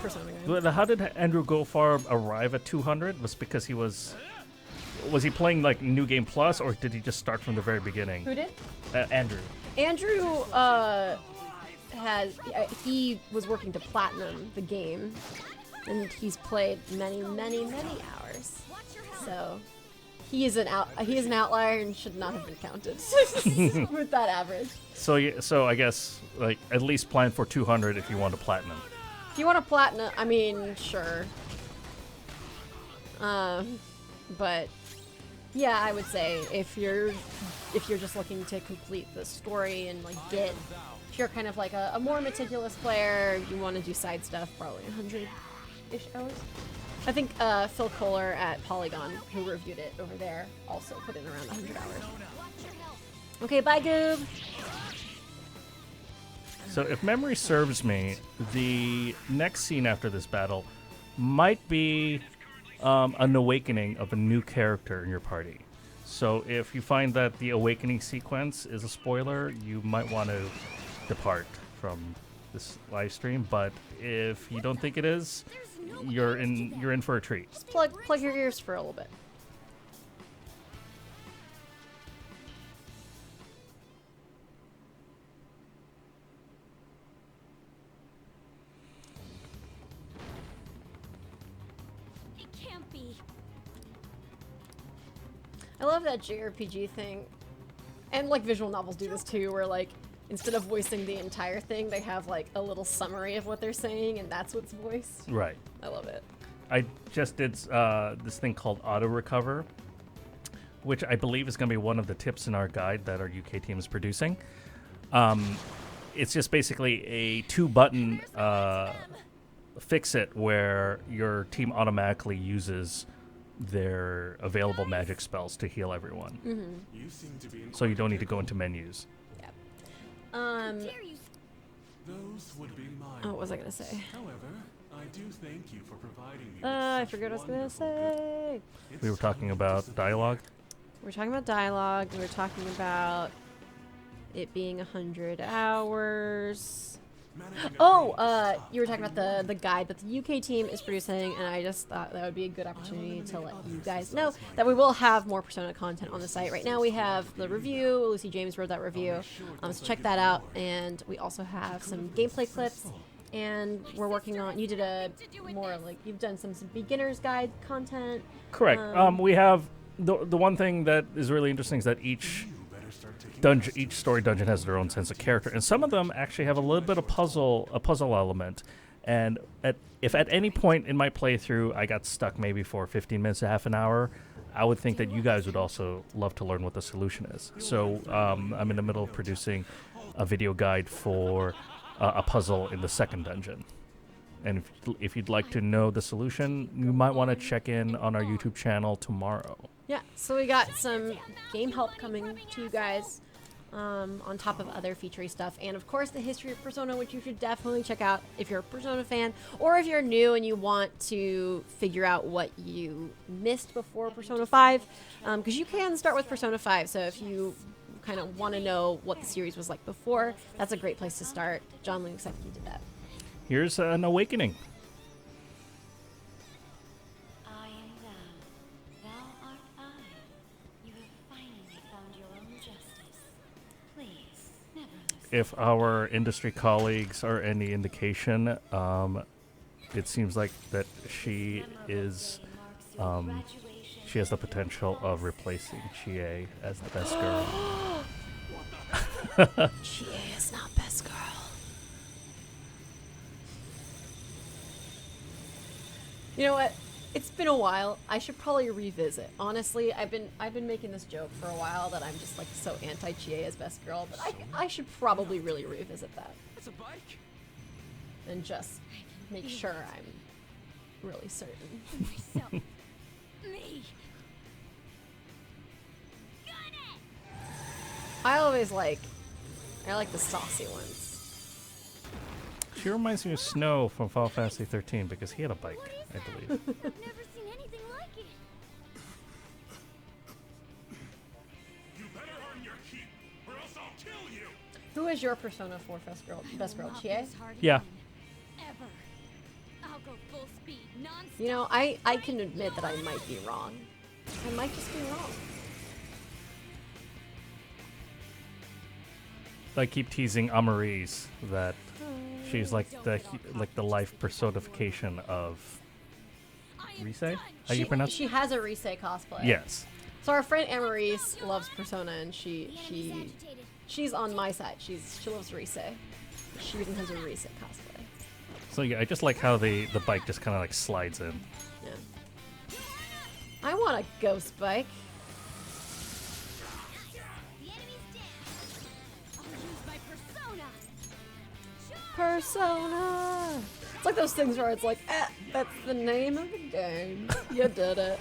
Persona game. But how did Andrew Goldfarb arrive at 200? Was because he was he playing like New Game Plus, or did he just start from the very beginning? Who did? Andrew. Andrew he was working to platinum the game, and he's played many hours. So he is an outlier and should not have been counted with that average. So I guess like at least plan for 200 if you want to platinum. If you want to platinum, I mean, sure. But yeah, I would say if you're just looking to complete the story and like if you're kind of like a more meticulous player, you want to do side stuff, probably 100-ish hours. I think Phil Kohler at Polygon, who reviewed it over there, also put in around 100 hours. Okay, bye, Goob. So if memory serves me, the next scene after this battle might be an awakening of a new character in your party. So if you find that the awakening sequence is a spoiler, you might want to depart from this live stream. But if you don't think it is, you're in for a treat. Just plug your ears for a little bit. It can't be. I love that JRPG thing. And like visual novels do this too, where like instead of voicing the entire thing, they have like a little summary of what they're saying, and that's what's voiced. Right. I love it. I just did this thing called auto recover, which I believe is going to be one of the tips in our guide that our UK team is producing. It's just basically a 2-button fix-it where your team automatically uses their available magic spells to heal everyone. You seem to be in So you quite don't a need to go pickle. into menus. Yep. Those would be mine. Oh, what was I gonna say? However, I do thank you for providing me with I such forgot what I was gonna wonderful good- say. We were talking about dialogue. We're talking about dialogue. We're talking about it being 100 hours. Managing a Oh, thing is tough, you were talking but about the guide that the UK team is producing, and I just thought that would be a good opportunity to let you guys know that we will have more Persona content on the site. Right now we have the review. Lucy James wrote that review, so check that out. And we also have some gameplay clips, and we're working on. You did a more like you've done some beginner's guide content. Correct. We have the one thing that is really interesting is that each you better start taking dungeon, each story dungeon has their own sense of character, and some of them actually have a little bit of a puzzle element. And if at any point in my playthrough I got stuck maybe for 15 minutes to half an hour, I would think that you guys would also love to learn what the solution is. So I'm in the middle of producing a video guide for a puzzle in the second dungeon. And if you'd like to know the solution, you might want to check in on our YouTube channel tomorrow. Yeah, so we got some game help coming to you guys on top of other featurey stuff. And of course, the history of Persona, which you should definitely check out if you're a Persona fan, or if you're new and you want to figure out what you missed before Persona 5. Because you can start with Persona 5, so if you kind of want to know what the series was like before, that's a great place to start. John looks like he did that. Here's an awakening. I am thou. Thou art I. You have finally found your own justice. Please, never lose. If our industry colleagues are any indication, it seems like that she is, she has the potential of replacing Chie as the best girl. Chie is not best girl. You know what? It's been a while. I should probably revisit. Honestly, I've been making this joke for a while that I'm just like so anti-Chie as best girl, but I should probably really revisit that That's a bike. and just make sure I'm really certain. Myself. Me. Got it. I like the saucy ones. She reminds me of Snow from Final Fantasy 13 because he had a bike, I believe. I've never seen anything like it. You better earn your keep, or else I'll kill you. Who is your Persona 4 best girl, Not Chie? this hard Yeah. again. Ever. I'll go full speed, non-stop. You know, I can admit that I might be wrong. I might just be wrong. I keep teasing Amarise that she's like the life personification of Rise? How you pronounce it? She has a Rise cosplay. Yes. So our friend Amarise loves Persona, and she's on my side. She loves Rise. She even has a Rise cosplay. So yeah, I just like how the bike just kind of like slides in. Yeah. I want a ghost bike. The enemy's dead. I'll use my persona. Persona. It's like those things where it's like, that's the name of the game. You did it.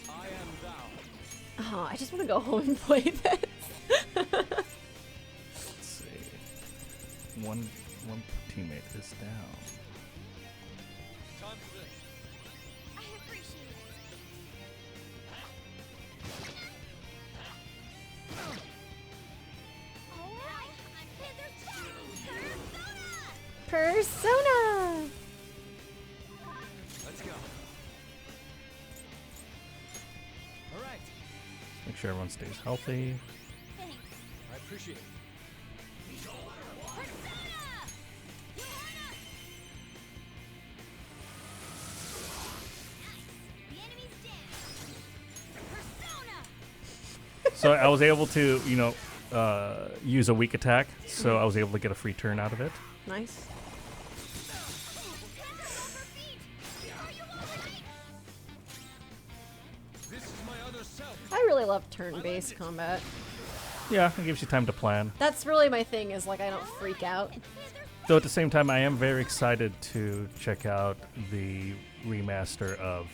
I am thou. Oh, I just want to go home and play this. Let's see. One teammate is down. Time for this. I appreciate it. Alright, Persona! Persona. Let's go. All right. Make sure everyone stays healthy. Thanks. I appreciate it. The enemy's dead. Persona! So I was able to, use a weak attack, so I was able to get a free turn out of it. Nice. This is my other self. I really love turn-based combat. Yeah, it gives you time to plan. That's really my thing. Is like I don't freak out. Though at the same time, I am very excited to check out the remaster of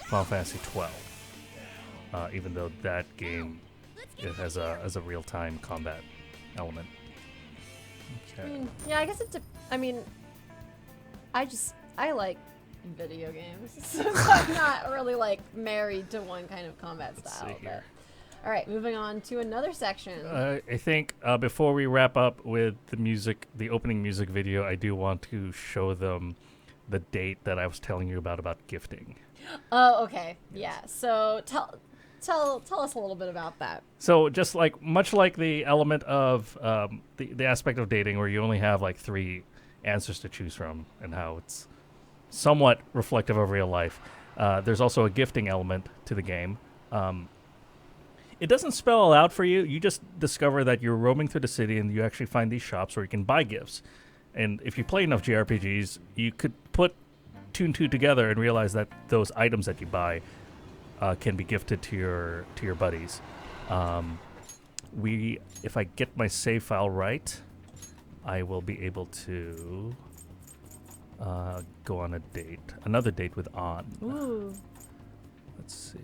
Final Fantasy 12. Even though that game it has a real-time combat element. Okay. Yeah, I guess I mean, I like video games, so I'm not really like married to one kind of combat Let's style. see here. All right, moving on to another section. I think before we wrap up with the opening music video, I do want to show them the date that I was telling you about gifting. Oh, okay. Yeah. So tell us a little bit about that. So just like much like the element of the aspect of dating where you only have like 3 answers to choose from and how it's somewhat reflective of real life, there's also a gifting element to the game. It doesn't spell it out for you. You just discover that you're roaming through the city and you actually find these shops where you can buy gifts. And if you play enough JRPGs, you could put 2 and 2 together and realize that those items that you buy can be gifted to your buddies. If I get my save file right, I will be able to go on another date with An. Ooh. Let's see.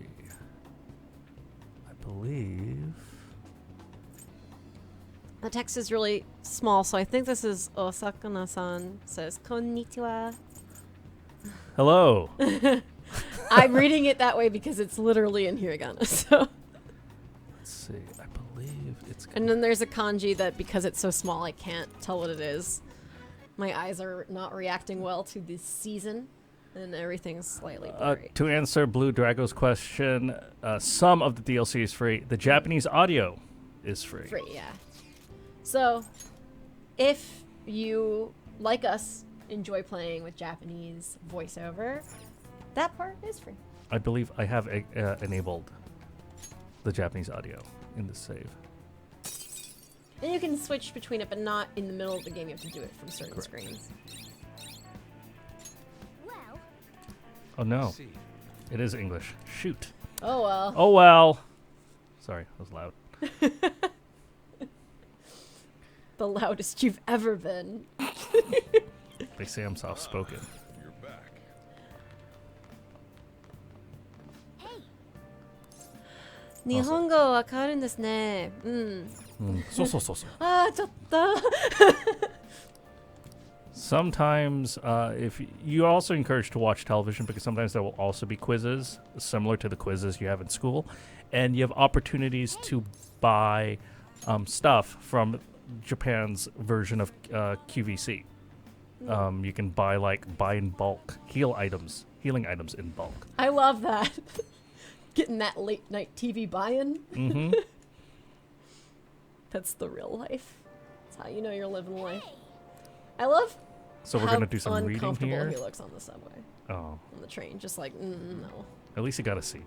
I believe The text is really small, so I think this is Osakana-san says konnichiwa. hello. I'm reading it that way because it's literally in hiragana. So. Let's see. I believe it's. And then there's a kanji that because it's so small, I can't tell what it is. My eyes are not reacting well to this season, and everything's slightly blurry. To answer Blue Drago's question, some of the DLC is free. The Japanese audio is free. Free, yeah. So, if you, like us, enjoy playing with Japanese voiceover, that part is free. I believe I have enabled the Japanese audio in the save. And you can switch between it, but not in the middle of the game. You have to do it from certain Correct. screens. Well, Oh no, See. it is English. Shoot. Oh well. Oh well. Sorry, that was loud. The loudest you've ever been. They say I'm soft-spoken. You're back. hey, 日本語わかるんですね。そうそうそうそう。あー、ちょっと。 Sometimes, if you're also encouraged to watch television because sometimes there will also be quizzes similar to the quizzes you have in school, and you have opportunities to buy stuff from Japan's version of QVC. You can buy in bulk, healing items in bulk. I love that. Getting that late night TV buy-in. Mm-hmm. That's the real life. That's how you know you're living life. I love So we're how gonna do some reading uncomfortable here. he looks on the subway, Oh, on the train. Just like, no. at least you got a seat.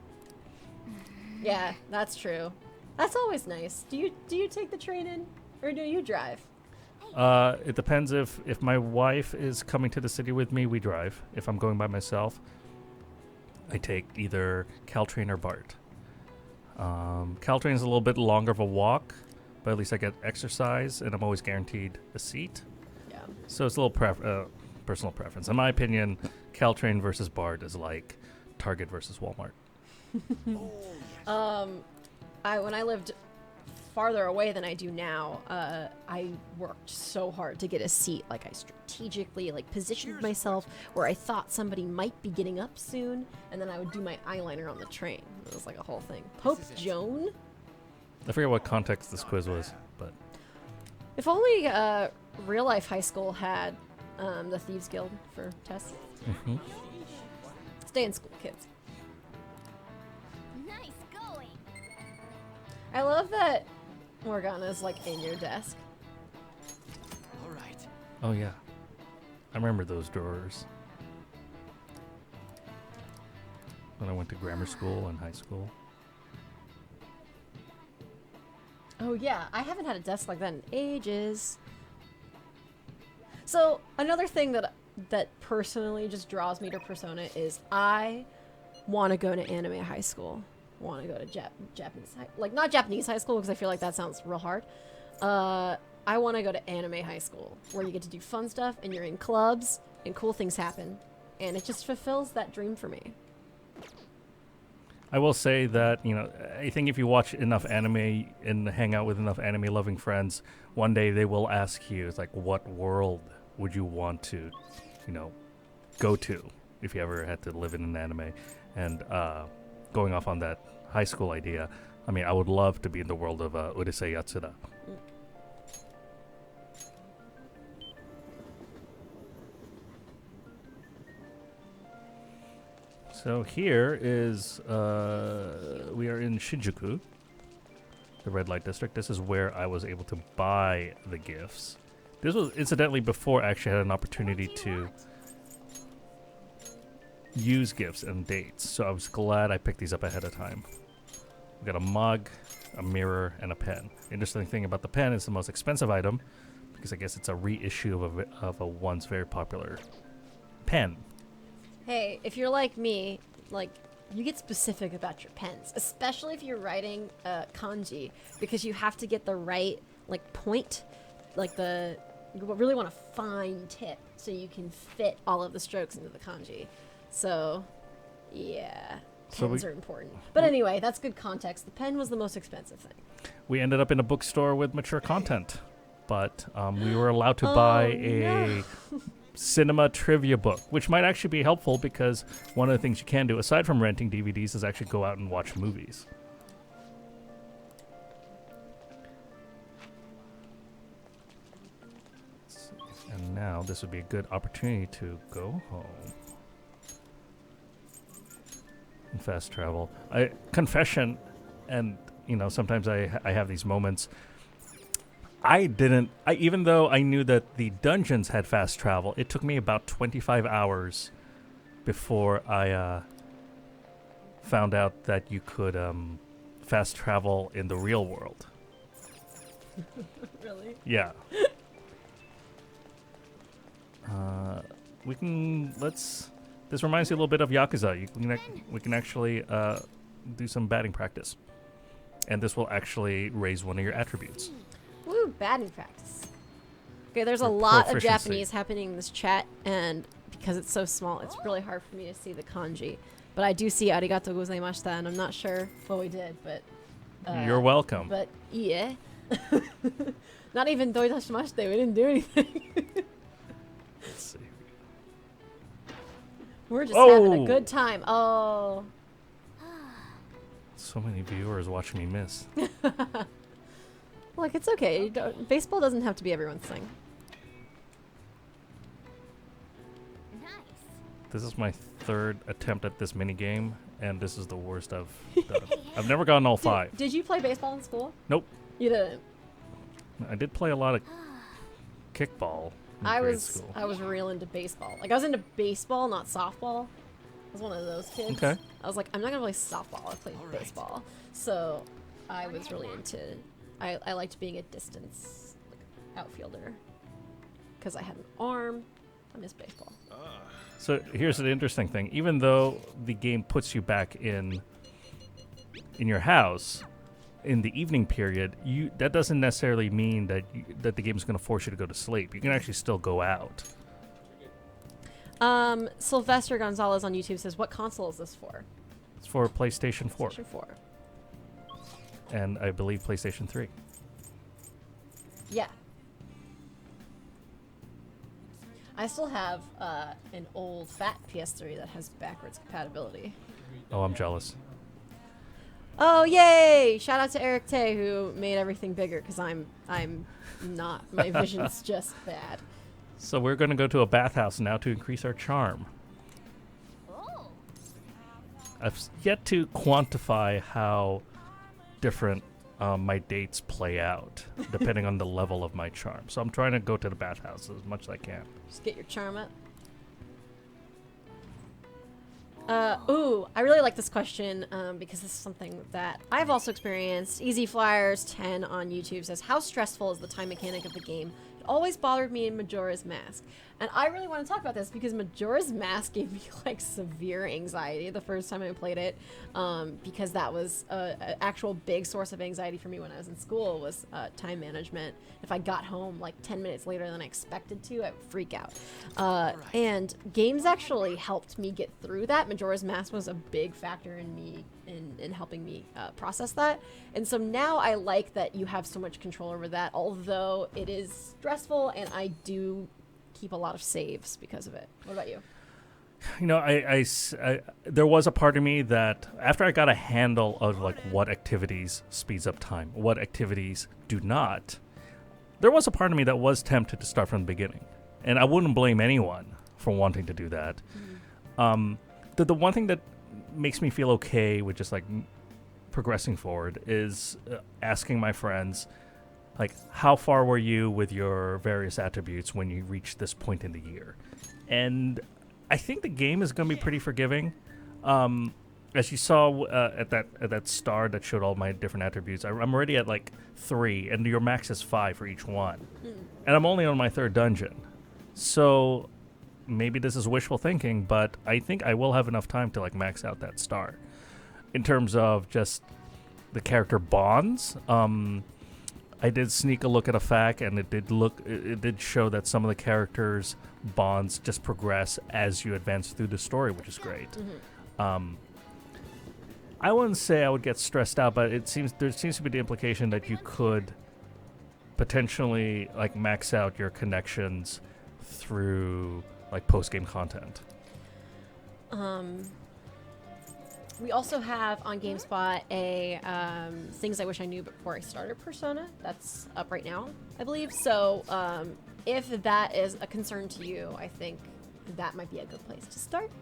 Yeah, that's true. That's always nice. Do you take the train in, or do you drive? It depends if my wife is coming to the city with me, we drive. If I'm going by myself, I take either Caltrain or BART. Caltrain's a little bit longer of a walk, but at least I get exercise, and I'm always guaranteed a seat. Yeah. So it's a little personal preference. In my opinion, Caltrain versus BART is like Target versus Walmart. When I lived farther away than I do now, I worked so hard to get a seat. Like I strategically positioned myself where I thought somebody might be getting up soon, and then I would do my eyeliner on the train. It was like a whole thing. Pope Joan? I forget what context this quiz was, but If only real life high school had the Thieves Guild for tests. mhm. Stay in school, kids. nice going. I love that Morgana's in your desk. All right. Oh yeah, I remember those drawers when I went to grammar school and high school. Oh yeah, I haven't had a desk like that in ages. So another thing that personally just draws me to Persona is I want to go to anime high school want to go to Japanese not Japanese high school because I feel like that sounds real hard. I want to go to anime high school where you get to do fun stuff and you're in clubs and cool things happen, and it just fulfills that dream for me. I will say that, you know, I think if you watch enough anime and hang out with enough anime-loving friends, one day they will ask you, it's like, what world would you want to, you know, go to if you ever had to live in an anime? And going off on that high school idea, I mean, I would love to be in the world of Urusei Yatsura. So here is, we are in Shinjuku, the red light district. This is where I was able to buy the gifts. This was incidentally before I actually had an opportunity to use gifts and dates. So I was glad I picked these up ahead of time. We got a mug, a mirror, and a pen. Interesting thing about the pen is the most expensive item because I guess it's a reissue of a once very popular pen. Hey, if you're like me, like, you get specific about your pens, especially if you're writing kanji, because you have to get the right, like, point, like you really want a fine tip so you can fit all of the strokes into the kanji. So, yeah, pens are important. But anyway, that's good context. The pen was the most expensive thing. We ended up in a bookstore with mature content, but we were allowed to buy a cinema trivia book, which might actually be helpful because one of the things you can do aside from renting DVDs is actually go out and watch movies. And now this would be a good opportunity to go home and fast travel. Confession, and you know, sometimes I have these moments. Even though I knew that the dungeons had fast travel, it took me about 25 hours before I found out that you could fast travel in the real world. Really? Yeah. This reminds me a little bit of Yakuza. We can actually do some batting practice. And this will actually raise one of your attributes. Woo, batting practice. Okay, there's a Or lot of proficiency. Japanese happening in this chat, and because it's so small, it's really hard for me to see the kanji. But I do see arigato gozaimashita, and I'm not sure what we did, but... You're welcome. But, yeah. Not even doitashimashite, we didn't do anything. Let's see. We're just having a good time. Oh. So many viewers watching me miss. Look, it's okay. Baseball doesn't have to be everyone's thing. Nice. This is my third attempt at this mini game, and this is the worst I've done. I've never gotten all five. Did you play baseball in school? Nope. You didn't. I did play a lot of kickball in grade school. I was real into baseball. Like, I was into baseball, not softball. I was one of those kids. Okay. I was like, I'm not gonna play softball. I played baseball. So I was really into. I liked being a distance outfielder because I had an arm. I miss baseball. So here's the interesting thing. Even though the game puts you back in your house in the evening period, that doesn't necessarily mean that the game is going to force you to go to sleep. You can actually still go out. Sylvester Gonzalez on YouTube says, "What console is this for?" It's for PlayStation 4. PlayStation 4. And I believe PlayStation 3. Yeah. I still have an old fat PS3 that has backwards compatibility. Oh, I'm jealous. Oh, yay! Shout out to Eric Tay who made everything bigger because I'm not. My vision's just bad. So we're going to go to a bathhouse now to increase our charm. Oh. I've yet to quantify how different my dates play out depending on the level of my charm. So I'm trying to go to the bathhouse as much as I can. Just get your charm up. Ooh, I really like this question because this is something that I've also experienced. Easy Flyers 10 on YouTube says, how stressful is the time mechanic of the game always bothered me in Majora's Mask. And I really want to talk about this because Majora's Mask gave me like severe anxiety the first time I played it, because that was an actual big source of anxiety for me when I was in school was time management. If I got home like 10 minutes later than I expected to, I would freak out. And games actually helped me get through that. Majora's Mask was a big factor in me in helping me process that. And so now I like that you have so much control over that, although it is stressful and I do keep a lot of saves because of it. What about you? You know, I there was a part of me that after I got a handle of like what activities speeds up time, what activities do not, there was a part of me that was tempted to start from the beginning. And I wouldn't blame anyone for wanting to do that. The one thing that makes me feel okay with just like progressing forward is asking my friends, like, how far were you with your various attributes when you reached this point in the year? And I think the game is going to be pretty forgiving. As you saw at that star that showed all my different attributes, I'm already at like 3, and your max is 5 for each one. And I'm only on my 3rd dungeon. So maybe this is wishful thinking, but I think I will have enough time to like max out that star. In terms of just the character bonds, I did sneak a look at a fact, and it did show that some of the characters' bonds just progress as you advance through the story, which is great. I wouldn't say I would get stressed out, but there seems to be the implication that you could potentially like max out your connections through like post-game content. We also have on GameSpot a things I wish I knew before I started Persona. That's up right now, I believe. So if that is a concern to you, I think that might be a good place to start.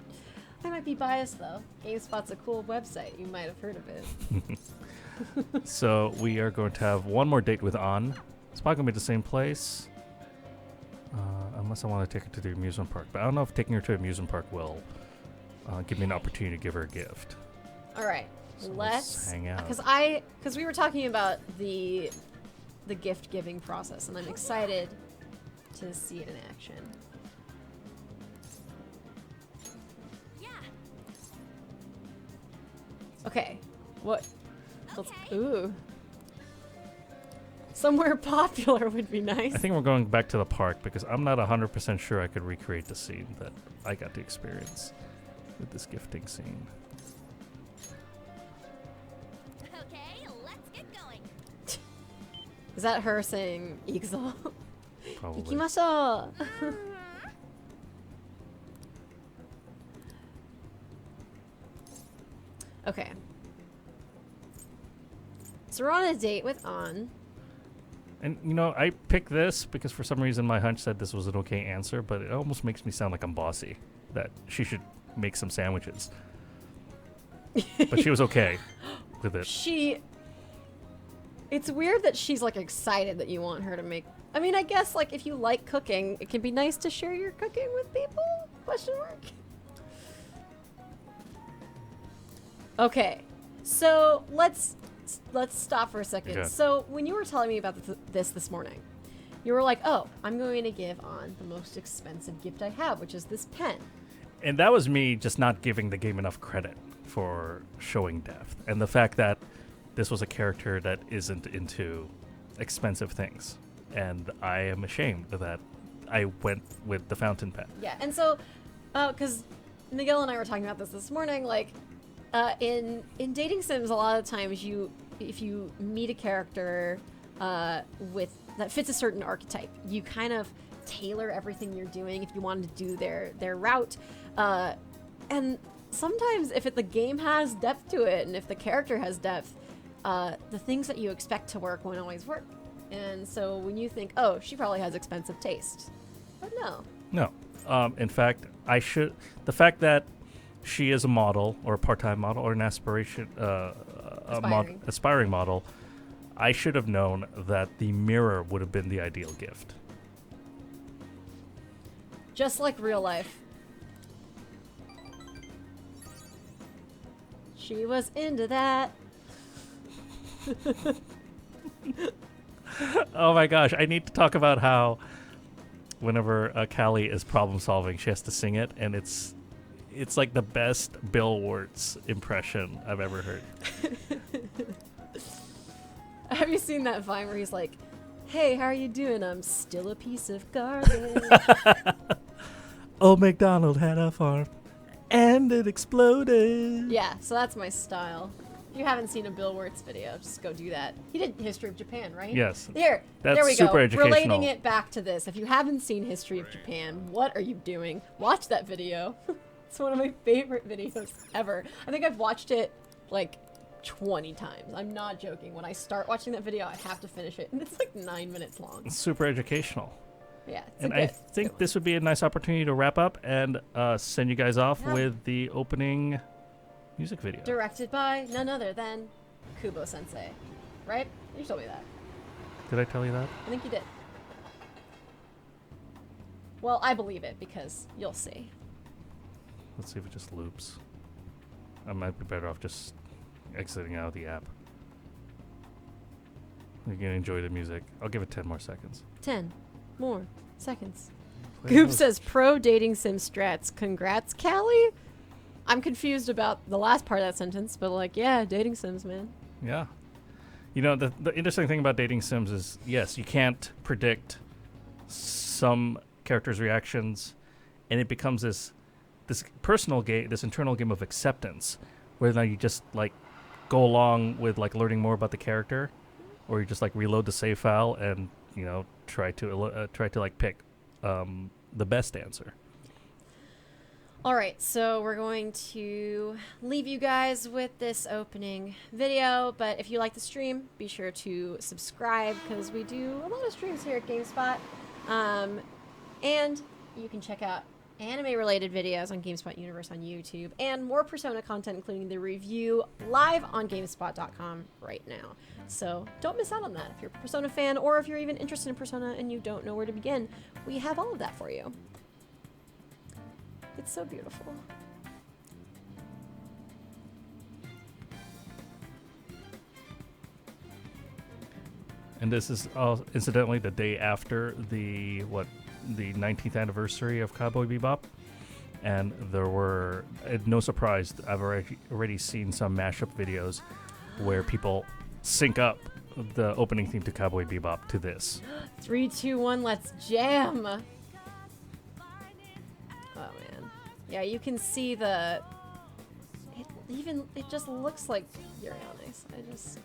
I might be biased though. GameSpot's a cool website. You might have heard of it. So we are going to have one more date with An. It's not going to be the same place. Unless I want to take her to the amusement park. But I don't know if taking her to the amusement park will give me an opportunity to give her a gift. All right, So let's hang out. Because we were talking about the gift giving process, and I'm excited to see it in action. Yeah. Okay, what? Okay. Ooh. Somewhere popular would be nice. I think we're going back to the park because I'm not 100% sure I could recreate the scene that I got to experience with this gifting scene. Okay, let's get going. Is that her saying "Ikuzo"? Probably. Ikimashou. Okay. So we're on a date with An. And, you know, I picked this because for some reason my hunch said this was an okay answer, but it almost makes me sound like I'm bossy, that she should make some sandwiches. But she was okay with it. It's weird that she's like excited that you want her to make. I mean, I guess like if you like cooking, it can be nice to share your cooking with people? Question mark. Okay, so let's stop for a second. Okay. So when you were telling me about this morning, you were like, "Oh, I'm going to give An the most expensive gift I have, which is this pen." And that was me just not giving the game enough credit for showing depth. And the fact that this was a character that isn't into expensive things. And I am ashamed that I went with the fountain pen. Yeah, and so, because Miguel and I were talking about this morning, like, in dating sims, a lot of times if you meet a character with that fits a certain archetype, you kind of tailor everything you're doing if you wanted to do their route, and sometimes if the game has depth to it, and if the character has depth, the things that you expect to work won't always work. And so when you think, oh, she probably has expensive taste, but no. No. In fact, the fact that she is a model or a part-time model or an aspiring model, I should have known that the mirror would have been the ideal gift. Just like real life. She was into that. Oh my gosh, I need to talk about how whenever Kallie is problem solving, she has to sing it, and it's like the best Bill Wirtz impression I've ever heard. Have you seen that Vine where he's like, "Hey, how are you doing? I'm still a piece of garbage." Old MacDonald had a farm, and it exploded. Yeah, so that's my style. If you haven't seen a Bill Wirtz video, just go do that. He did History of Japan, right? Yes. There That's we super go. educational. Relating it back to this. If you haven't seen History of Japan, what are you doing? Watch that video. It's one of my favorite videos ever. I think I've watched it like 20 times. I'm not joking. When I start watching that video, I have to finish it. And it's like 9 minutes long. It's super educational. Yeah, it's And a good, I think this would be a nice opportunity to wrap up and send you guys off with the opening music video. directed by none other than Kubo Sensei. Right? You told me that. Did I tell you that? I think you did. Well, I believe it because you'll see. Let's see if it just loops. I might be better off just exiting out of the app. You can enjoy the music. I'll give it 10 more seconds. 10 more seconds. Play Goop those. says pro dating sim strats. Congrats, Kallie. I'm confused about the last part of that sentence, but like, yeah, dating sims, man. Yeah. You know, the interesting thing about dating sims is, yes, you can't predict some characters' reactions, and it becomes this personal game, this internal game of acceptance, where now you just like go along with like learning more about the character, or you just like reload the save file and try to like pick the best answer. All right, so we're going to leave you guys with this opening video, but if you like the stream, be sure to subscribe because we do a lot of streams here at GameSpot. And you can check out anime-related videos on GameSpot Universe on YouTube and more Persona content, including the review live on GameSpot.com right now. So don't miss out on that. If you're a Persona fan or if you're even interested in Persona and you don't know where to begin, we have all of that for you. It's so beautiful. And this is incidentally the day after the 19th anniversary of Cowboy Bebop, and there were no surprise, I've already seen some mashup videos where people sync up the opening theme to Cowboy Bebop to this. 3, 2, 1, let's jam! Oh man, yeah, you can see it just looks like Yuri on Ice.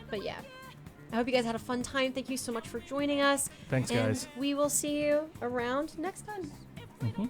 But yeah, I hope you guys had a fun time. Thank you so much for joining us. Thanks, and guys. we will see you around next time. Mm-hmm.